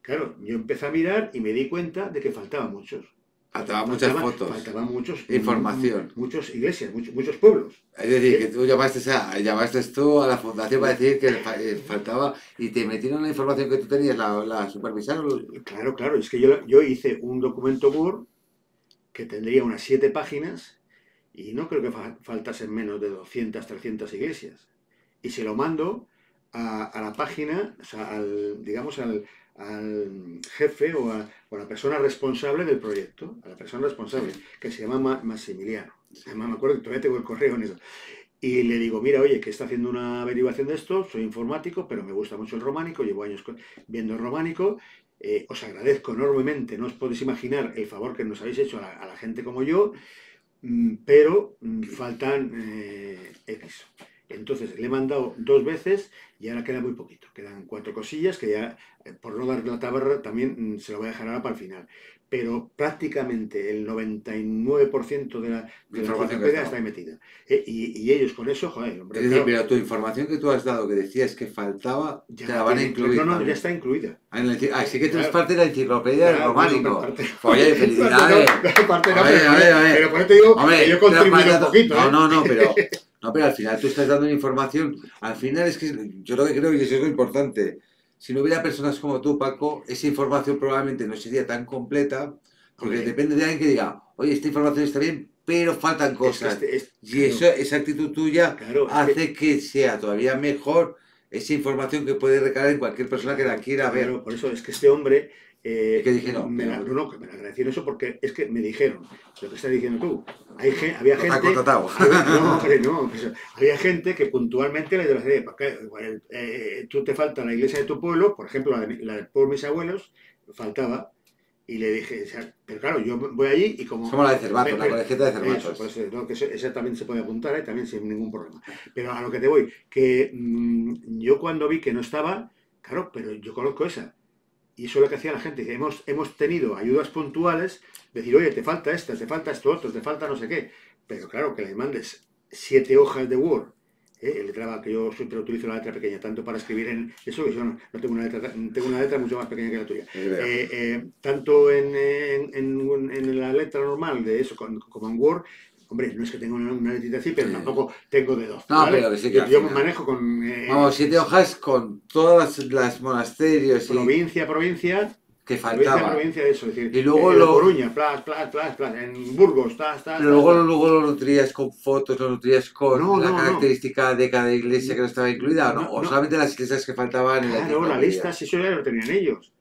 Claro, yo empecé a mirar y me di cuenta de que faltaban muchos. Faltaban muchas fotos. Faltaban muchos. Información. Muchas iglesias, muchos pueblos. Es decir, que tú llamaste tú a la fundación para decir que faltaba y te metieron la información que tú tenías, la supervisaron. Claro, es que yo hice un documento Word que tendría unas 7 páginas y no creo que faltasen menos de 200, 300 iglesias. Y se lo mando a la página, o sea, al jefe o a la persona responsable del proyecto, a la persona responsable, que se llama Massimiliano. Además, me acuerdo que todavía tengo el correo en eso. Y le digo, mira, oye, que está haciendo una averiguación de esto, soy informático, pero me gusta mucho el románico, llevo años viendo el románico, os agradezco enormemente, no os podéis imaginar el favor que nos habéis hecho a la gente como yo, pero faltan X. Entonces le he mandado 2 veces y ahora queda muy poquito. Quedan 4 cosillas que ya, por no dar la tabarra, también se lo voy a dejar ahora para el final. Pero prácticamente el 99% de la Información que has enciclopedia dado. está ahí metida. Y ellos con eso, joder, Es hombre, decir, claro, pero tu información que tú has dado, que decías que faltaba, ya te la la van a tienen. incluir No, ya también. está incluida. Así que tú eres Claro, parte de la enciclopedia del claro, bueno, hombre, románico. parte Oye, no, parte felicidades. no, parte no, Oye, pero por eso te digo que yo he Hombre, te has contribuido un faltado. poquito, No, ¿eh? no, no, pero. No, pero al final tú estás dando una información. Al final es que yo lo que creo, y eso es lo importante. Si no hubiera personas como tú, Paco, esa información probablemente no sería tan completa, porque Hombre, depende de alguien que diga, oye, esta información está bien, pero faltan es que cosas. Y eso, claro, esa actitud tuya claro, es que hace que sea todavía mejor esa información que puede recaer en cualquier persona que la claro, quiera ver. claro, por eso es que este hombre ¿Y qué dijeron? no, no, que me lo agradecieron eso porque es que me dijeron lo que estás diciendo tú. Había No te ha gente, contratado. no, hombre, no, pues, había gente que puntualmente le decía, ¿para qué? Bueno, tú te falta la iglesia de tu pueblo, por ejemplo, la del pueblo de mis abuelos, faltaba, y le dije, o sea, pero claro, yo voy allí y como... Somos la de Cervatos, la colegiata de Eso, Cervatos. pues, no, que esa también se puede apuntar, también sin ningún problema. Pero a lo que te voy, que yo cuando vi que no estaba, claro, pero yo conozco esa. Y eso es lo que hacía la gente. Dice, hemos tenido ayudas puntuales, decir, oye, te falta esta, te falta esto otro, te falta no sé qué. Pero claro, que le mandes 7 hojas de Word, el letraba que yo siempre utilizo la letra pequeña, tanto para escribir en eso, que yo no tengo una letra mucho más pequeña que la tuya. Tanto en la letra normal de eso, como en Word, hombre, no es que tenga una letrita así, pero Sí. tampoco tengo de 12, No, ¿vale? pero que sí que al Yo me final. manejo con Vamos, 7 hojas con todas las monasterios provincia, que provincia, faltaban. provincia, eso, es decir, Y luego en La lo, Coruña, plas, plas, plas, plas, en Burgos, pero luego lo nutrías con fotos, lo nutrías con No, la no, no, característica de cada iglesia que no estaba incluida, ¿o no? no, O no, solamente las iglesias que faltaban en la claro, la lista, enciclopedia. si eso ya lo tenían ellos.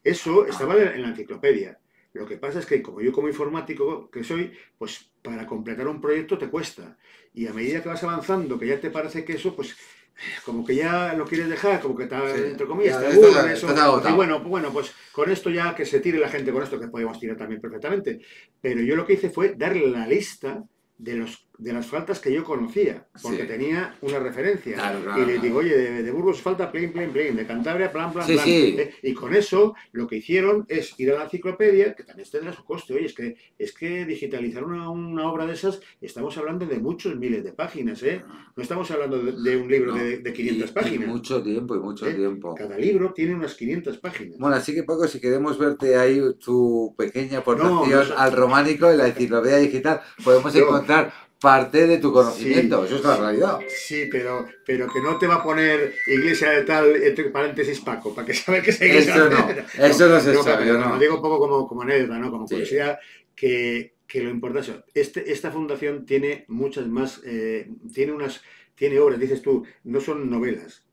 Eso Ah, estaba en la enciclopedia. Lo que pasa es que como yo como informático que soy, pues para completar un proyecto te cuesta. Y a medida que vas avanzando, que ya te parece que eso, pues como que ya lo quieres dejar, como que sí, entre comillas, ya te aburre estás eso. Decir, agotado. bueno, pues con esto ya que se tire la gente con esto, que podemos tirar también perfectamente. Pero yo lo que hice fue darle la lista de las faltas que yo conocía, porque Sí, tenía una referencia. claro, Y claro, le digo, claro. oye, de Burgos falta plin, plin, plin, de Cantabria, plan, plan, Sí, plan. sí. Y con eso lo que hicieron es ir a la enciclopedia, que también tendrá su coste. Oye, es que digitalizar una obra de esas, estamos hablando de muchos miles de páginas, ¿eh? No estamos hablando de un libro No. de 500 Y páginas, mucho tiempo, y mucho ¿eh? tiempo. Cada libro tiene unas 500 páginas. Bueno, así que Paco, si queremos verte ahí tu pequeña No, no, aportación al románico en la enciclopedia digital, podemos no, encontrar parte de tu sí, conocimiento. Eso es la sí, realidad. sí, pero que no te va a poner iglesia de tal, entre paréntesis Paco, para que sabe que esa iglesia. Eso no, No, eso no se no, sabe, pero ¿o lo no? digo un poco como anécdota, ¿no? Como Sí. curiosidad, que lo importante es, esta fundación tiene muchas más, tiene obras, dices tú, no son novelas,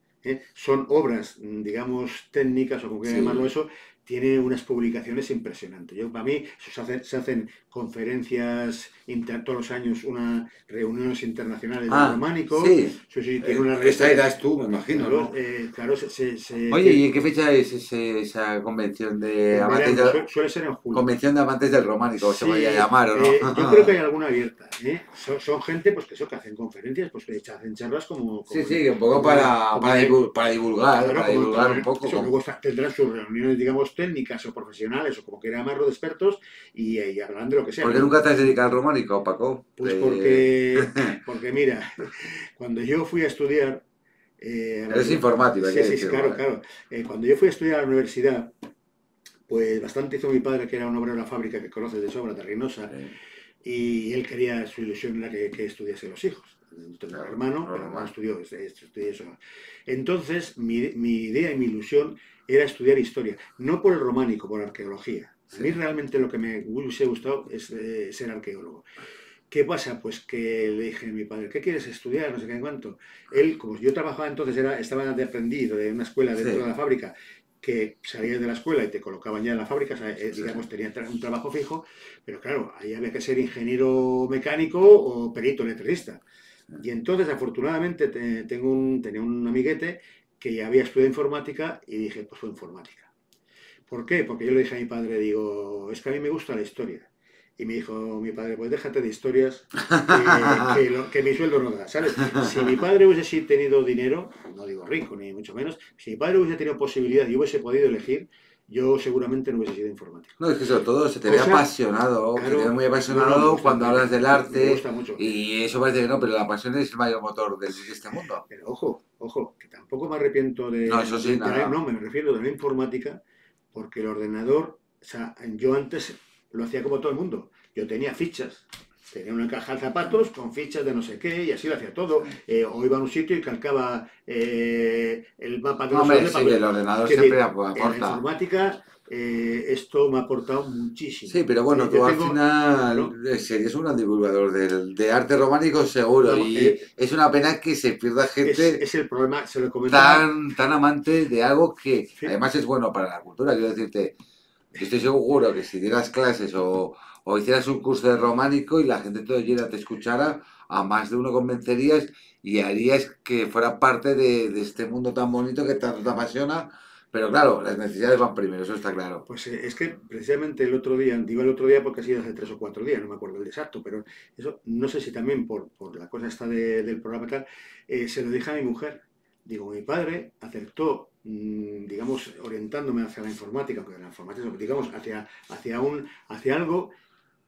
son obras, digamos, técnicas o como quieran llamarlo Sí. eso, tiene unas publicaciones impresionantes. Para mí se hacen conferencias todos los años, unas reuniones internacionales del Ah, románico. sí. Sí, sí, tiene una Esa revista. eras tú, me imagino, Claro, ¿no? claro, Oye, ¿y en qué fecha es esa convención de en amantes verano, del, suele ser en julio. convención de amantes del románico, se podría Sí, llamar, ¿o no? yo creo que hay alguna abierta, ¿eh? Son gente pues que hacen conferencias, pues que hacen charlas como, Sí, como, sí, un poco como, como en el- para claro, divulgar un poco. eso, luego tendrán sus reuniones, digamos, técnicas o profesionales o como quiera llamarlo de expertos y hablarán de lo que sea, ¿Por qué pero nunca te has dedicado al románico, Paco? pues porque mira, cuando yo fui a estudiar, Eres informático, hay que sí, sí, sí, decirlo, claro, ¿vale? claro. Cuando yo fui a estudiar a la universidad, pues bastante hizo mi padre, que era un obrero de la fábrica que conoces de sobra, de Reynosa, Sí, y él quería, su ilusión era que estudiase los hijos. No tengo un claro, hermano, pero no normal. estudió, estudié eso. Entonces, mi idea y mi ilusión era estudiar historia, no por el románico, por arqueología. A Sí, mí realmente lo que me hubiese gustado es ser arqueólogo. ¿Qué pasa? Pues que le dije a mi padre, ¿qué quieres estudiar? No sé qué en cuánto. Él, como yo trabajaba entonces, estaba de aprendiz de una escuela dentro de sí, la fábrica, que salías de la escuela y te colocaban ya en la fábrica, o sea, sí. digamos, tenía un trabajo fijo, pero claro, ahí había que ser ingeniero mecánico o perito electricista. Y entonces, afortunadamente, tenía un amiguete que ya había estudiado informática y dije, pues fue informática. ¿Por qué? Porque yo le dije a mi padre, digo, es que a mí me gusta la historia. Y me dijo mi padre, pues déjate de historias, que mi sueldo no da, ¿sabes? Si mi padre hubiese tenido dinero, no digo rico ni mucho menos, si mi padre hubiese tenido posibilidad y hubiese podido elegir, yo seguramente no hubiese sido informático. No, es que sobre todo se te ve Cosa, apasionado, se te ve claro, muy no, no, me apasionado gusta, cuando hablas del me arte gusta mucho. y eso parece que no, pero la pasión es el mayor motor de este mundo. Pero ojo, que tampoco me arrepiento No, eso sí, no, nada. me refiero de la informática, porque el ordenador, o sea, yo antes lo hacía como todo el mundo. Yo tenía fichas, tenía una caja de zapatos con fichas de no sé qué, y así lo hacía todo. O iba a un sitio y calcaba el mapa de No, no sé hombre, dónde. sí, que el ordenador Es decir, siempre en la aporta. informática esto me ha aportado muchísimo. Sí, pero bueno, Yo tú al tengo, final claro, serías un gran divulgador de arte románico seguro vamos, y es una pena que se pierda gente es el problema, se lo comentaba. tan amante de algo que Sí, además es bueno para la cultura. Quiero decirte, yo estoy seguro que si dieras clases o hicieras un curso de románico y la gente te oyera, te escuchara, a más de uno convencerías y harías que fuera parte de este mundo tan bonito que tanto te apasiona. Pero claro, las necesidades van primero, eso está claro. pues es que precisamente el otro día, digo el otro día porque ha sido hace 3 o 4 días, no me acuerdo el exacto, pero eso no sé si también por la cosa esta del programa y tal, se lo dije a mi mujer. Digo, mi padre acertó, digamos, orientándome hacia la informática, porque la informática, digamos, hacia algo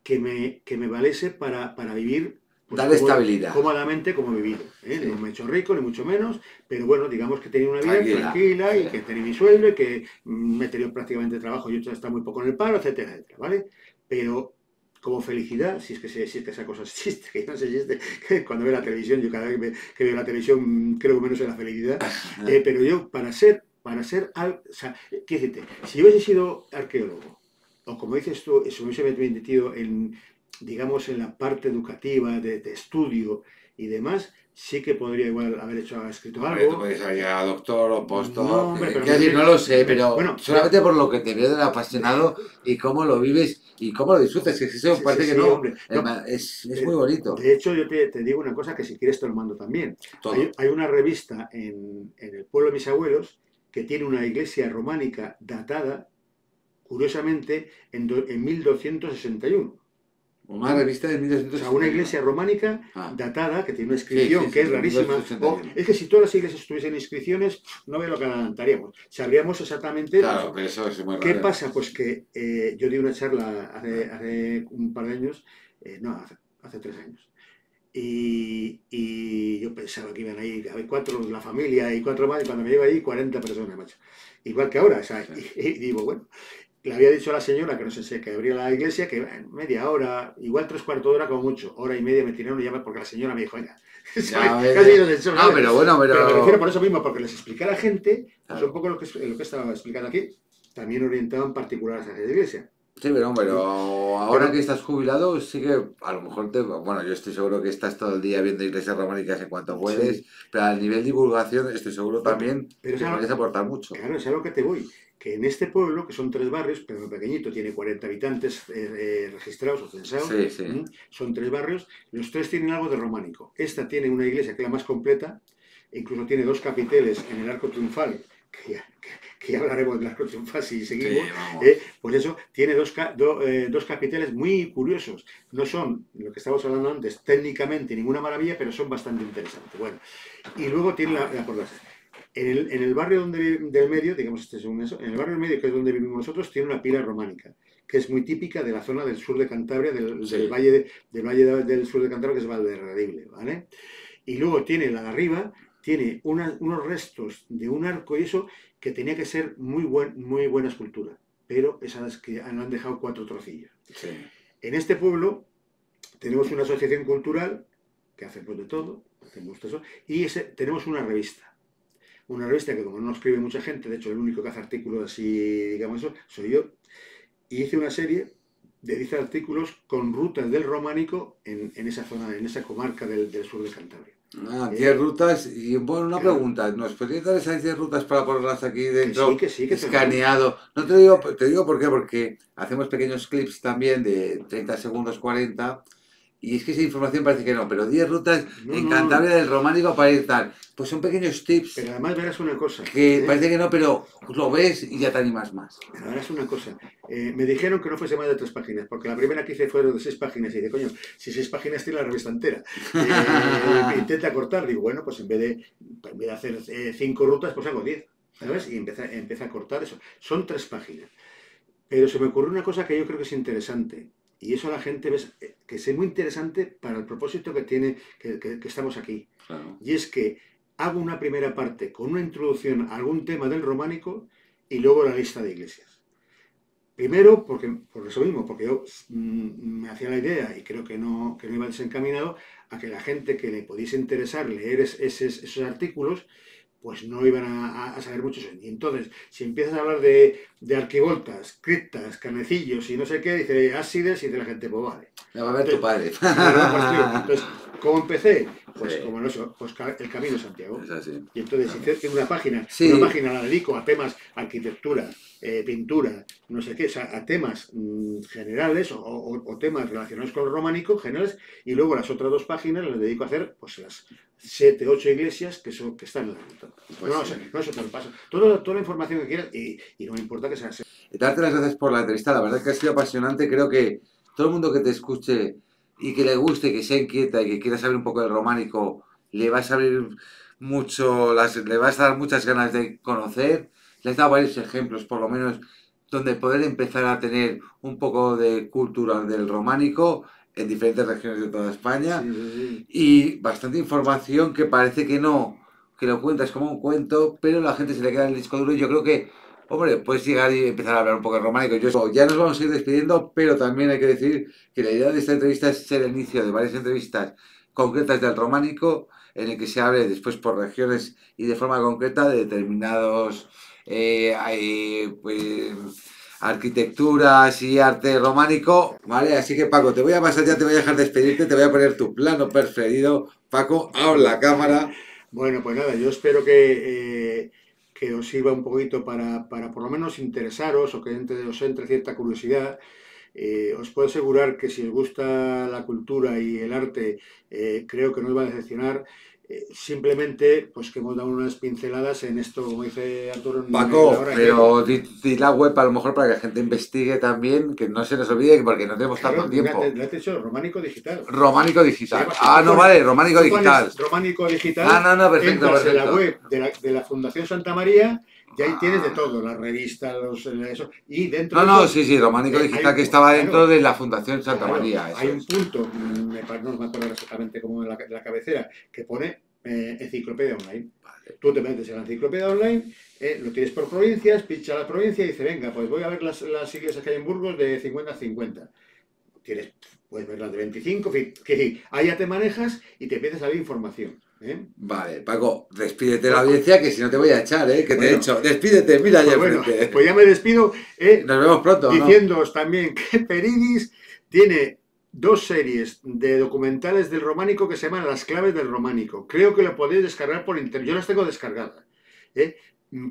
que me valiese para vivir pues Dar estabilidad, cómodamente como he vivido. ¿Eh? No sí, me he hecho rico, ni mucho menos, pero bueno, digamos que he tenido una vida tranquila, tranquila sí. y que tenía mi sueldo y que me he tenido prácticamente trabajo. Yo he estado muy poco en el paro, etcétera, etcétera, ¿vale? Pero como felicidad, si es que esa cosa existe, que no sé si existe, que cuando veo la televisión, yo cada vez que veo la televisión creo menos en la felicidad, pero yo o sea, quiero decirte, si yo hubiese sido arqueólogo, o como dices tú, si hubiese metido digamos, en la parte educativa, de estudio y demás, sí que podría igual haber escrito Hombre, tú algo. puedes haber llegado a doctor o No, postdoc, hombre, pero me quiero decir, no refiero, lo sé, pero bueno, solamente por lo que te veo de apasionado y cómo lo vives y cómo lo disfrutas, que eso sí, sí, parece que sí, no, hombre. No, es muy bonito, de hecho, yo te digo una cosa que si quieres te lo mando también. Hay, todo. hay una revista en el pueblo de mis abuelos que tiene una iglesia románica datada, curiosamente, en 1261. Una revista de O sea, una 1261. iglesia románica Ah, datada, que tiene una sí, sí, inscripción que sí, es de rarísima. O, 1281. es que si todas las iglesias tuviesen inscripciones, no veo lo que adelantaríamos. Sabríamos exactamente, pues, Claro, pero eso es muy ¿qué raro. pasa? Pues que yo di una charla hace un par de años, no, hace 3 años. Y yo pensaba que iban ahí, a ver, 4 la familia y 4 más, y cuando me llevo ahí, 40 personas, macho. Igual que ahora, o sea, Sí. y digo, bueno, le había dicho a la señora que no sé, que abría la iglesia, que media hora, igual 3/4 de hora como mucho, hora y media me tiraron y ya porque la señora me dijo, venga, Ya ¿sabes? Casi ves. nos echó, No, ¿sabes? pero bueno, Pero me refiero pero. por eso mismo, porque les expliqué a la gente, pues un Claro. poco lo que estaba explicando aquí, también orientado en particular a la iglesia. Sí, pero ¿Mm? ahora que Pero, estás jubilado, sí que a lo mejor te. Bueno, yo estoy seguro que estás todo el día viendo iglesias románicas en cuanto puedes, sí, pero a nivel divulgación estoy seguro no, también pero que podrías aportar mucho. claro, es a lo que te voy. Que en este pueblo, que son 3 barrios, pero muy pequeñito, tiene 40 habitantes registrados o censados, Sí, sí. son 3 barrios, los tres tienen algo de románico. Esta tiene una iglesia que es la más completa, incluso tiene 2 capiteles en el arco triunfal, que ya hablaremos del arco triunfal si Sí, seguimos, vamos. pues eso, tiene dos capiteles muy curiosos. No son, lo que estábamos hablando antes, técnicamente ninguna maravilla, pero son bastante interesantes. Bueno, y luego tiene la portada. En el barrio del medio, digamos, este es en el barrio del medio, que es donde vivimos nosotros, tiene una pila románica, que es muy típica de la zona del sur de Cantabria, del, Sí. del valle, del valle del sur de Cantabria, que es Valderradible, ¿vale? Y luego tiene la de arriba, tiene unos restos de un arco y eso, que tenía que ser muy buena escultura, pero esas que lo han dejado 4 trocillos. Sí. En este pueblo tenemos una asociación cultural, que hace pues de todo, hacemos eso, y tenemos una revista que como no escribe mucha gente, de hecho el único que hace artículos así, digamos eso, soy yo, y hice una serie de 10 artículos con rutas del románico en esa zona, en esa comarca del sur de Cantabria. 10 rutas y bueno, una Claro, pregunta, ¿nos podrías dar esas 10 rutas para ponerlas aquí que dentro, sí, que te lo doy. escaneado? No te digo por qué, porque hacemos pequeños clips también de 30 segundos, 40, Y es que esa información parece que no, pero 10 rutas No, en no, Cantabria del Románico para ir tal. Pues son pequeños tips pero además verás una cosa, que parece que no, pero lo ves y ya te animas más. pero verás una cosa. Me dijeron que no fuese más de 3 páginas, porque la primera que hice fueron de 6 páginas, y dice, coño, si 6 páginas tiene la revista entera. Intenta cortar, digo, bueno, pues en vez de hacer 5 rutas, pues hago 10, ¿sabes? Y empieza a cortar eso. Son 3 páginas. Pero se me ocurrió una cosa que yo creo que es interesante. Y eso a la gente ves que es muy interesante para el propósito que tiene, que estamos aquí. Claro. Y es que hago una primera parte con una introducción a algún tema del románico y luego la lista de iglesias. Primero, por eso mismo, porque yo me hacía la idea y creo que no iba desencaminado a que la gente que le pudiese interesar leer esos artículos, pues no iban a saber mucho. Y entonces, si empiezas a hablar de arquivoltas, criptas, canecillos y no sé qué, dice ábsides y dice la gente, pues vale. Me va a ver tu padre. Entonces, ¿cómo empecé? Pues Sí. como no eso, pues el Camino de Santiago. Es así. Y entonces hice una página, Sí. una página la dedico a temas arquitectura, pintura, no sé qué, o sea, a temas generales o temas relacionados con el románico generales, y luego las otras 2 páginas las dedico a hacer pues las 7, 8 iglesias que están en la ruta. Pues no, sí. no, eso te lo paso. Toda la información que quieras y no me importa que sea. Darte las gracias por la entrevista, la verdad es que ha sido apasionante. Creo que todo el mundo que te escuche y que le guste, que sea inquieta y que quiera saber un poco del románico, le vas a abrir mucho, le vas a dar muchas ganas de conocer. Le has dado varios ejemplos, por lo menos, donde poder empezar a tener un poco de cultura del románico en diferentes regiones de toda España. Sí. Y bastante información que parece que no, que lo cuentas como un cuento, pero la gente se le queda en el disco duro y yo creo que, hombre, puedes llegar y empezar a hablar un poco de románico. Ya nos vamos a ir despidiendo, pero también hay que decir que la idea de esta entrevista es ser el inicio de varias entrevistas concretas del románico, en el que se hable después por regiones y de forma concreta de determinados pues, arquitecturas y arte románico, ¿vale? Así que Paco, te voy a pasar ya, te voy a dejar despedirte, te voy a poner tu plano preferido. Paco, habla cámara. Bueno, pues nada, yo espero que os sirva un poquito para por lo menos interesaros o que os entre cierta curiosidad. Os puedo asegurar que si os gusta la cultura y el arte, creo que no os va a decepcionar. Simplemente, pues que hemos dado unas pinceladas en esto, como dice Arturo. Paco, pero di la web a lo mejor para que la gente investigue también, que no se nos olvide, porque no tenemos tanto tiempo. Le has dicho Románico Digital. Románico Digital. Sí, No vale, Románico Digital. Románico Digital. No, perfecto, entras perfecto. en la web de la Fundación Santa María. Y ahí tienes de todo, las revistas, eso. Y dentro Sí, Románico Digital, que estaba dentro de la Fundación Santa María. Hay un punto, no me acuerdo exactamente cómo en la cabecera, que pone enciclopedia online. Vale. Tú te metes en la enciclopedia online, lo tienes por provincias, pincha la provincia y dice, venga, pues voy a ver las iglesias que hay en Burgos de 50 a 50. Puedes ver las de 25, que ahí ya te manejas y te empiezas a ver información. Vale, Paco, despídete de la audiencia, que si no te voy a echar, que te he hecho. Despídete, mira allá enfrente. Pues ya me despido. Nos vemos pronto. Diciéndoos también que Peridis tiene 2 series de documentales del románico que se llaman Las claves del románico. Creo que lo podéis descargar por internet. Yo las tengo descargadas.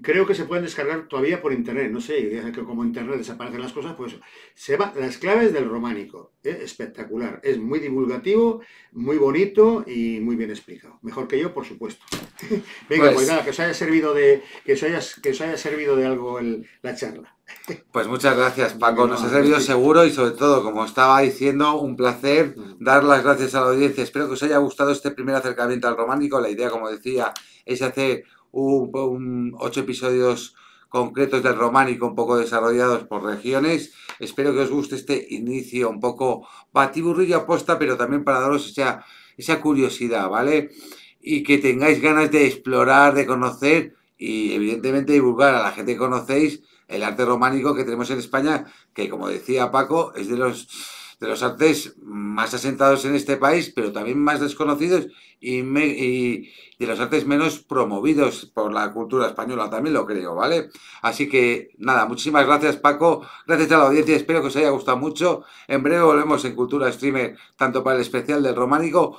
Creo que se pueden descargar todavía por internet. No sé, que como internet desaparecen las cosas, pues eso. Se llama Las claves del románico. Espectacular. Es muy divulgativo, muy bonito y muy bien explicado. Mejor que yo, por supuesto. Venga, pues nada, que os haya servido de algo la charla. Pues muchas gracias, Paco. Nos ha servido seguro y sobre todo, como estaba diciendo, un placer dar las gracias a la audiencia. Espero que os haya gustado este primer acercamiento al románico. La idea, como decía, es hacer 8 episodios concretos del románico, un poco desarrollados por regiones. Espero que os guste este inicio un poco batiburrillo aposta, pero también para daros esa curiosidad, ¿vale? Y que tengáis ganas de explorar, de conocer y evidentemente divulgar a la gente que conocéis el arte románico que tenemos en España, que como decía Paco, es de los artes más asentados en este país, pero también más desconocidos y de los artes menos promovidos por la cultura española, también lo creo, ¿vale? Así que nada, muchísimas gracias, Paco, gracias a la audiencia, espero que os haya gustado mucho. En breve volvemos en Cultura Streamer, tanto para el especial del románico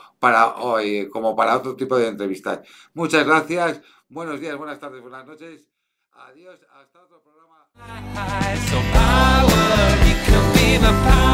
como para otro tipo de entrevistas. Muchas gracias, buenos días, buenas tardes, buenas noches, adiós, hasta otro programa. So power, you can be my power.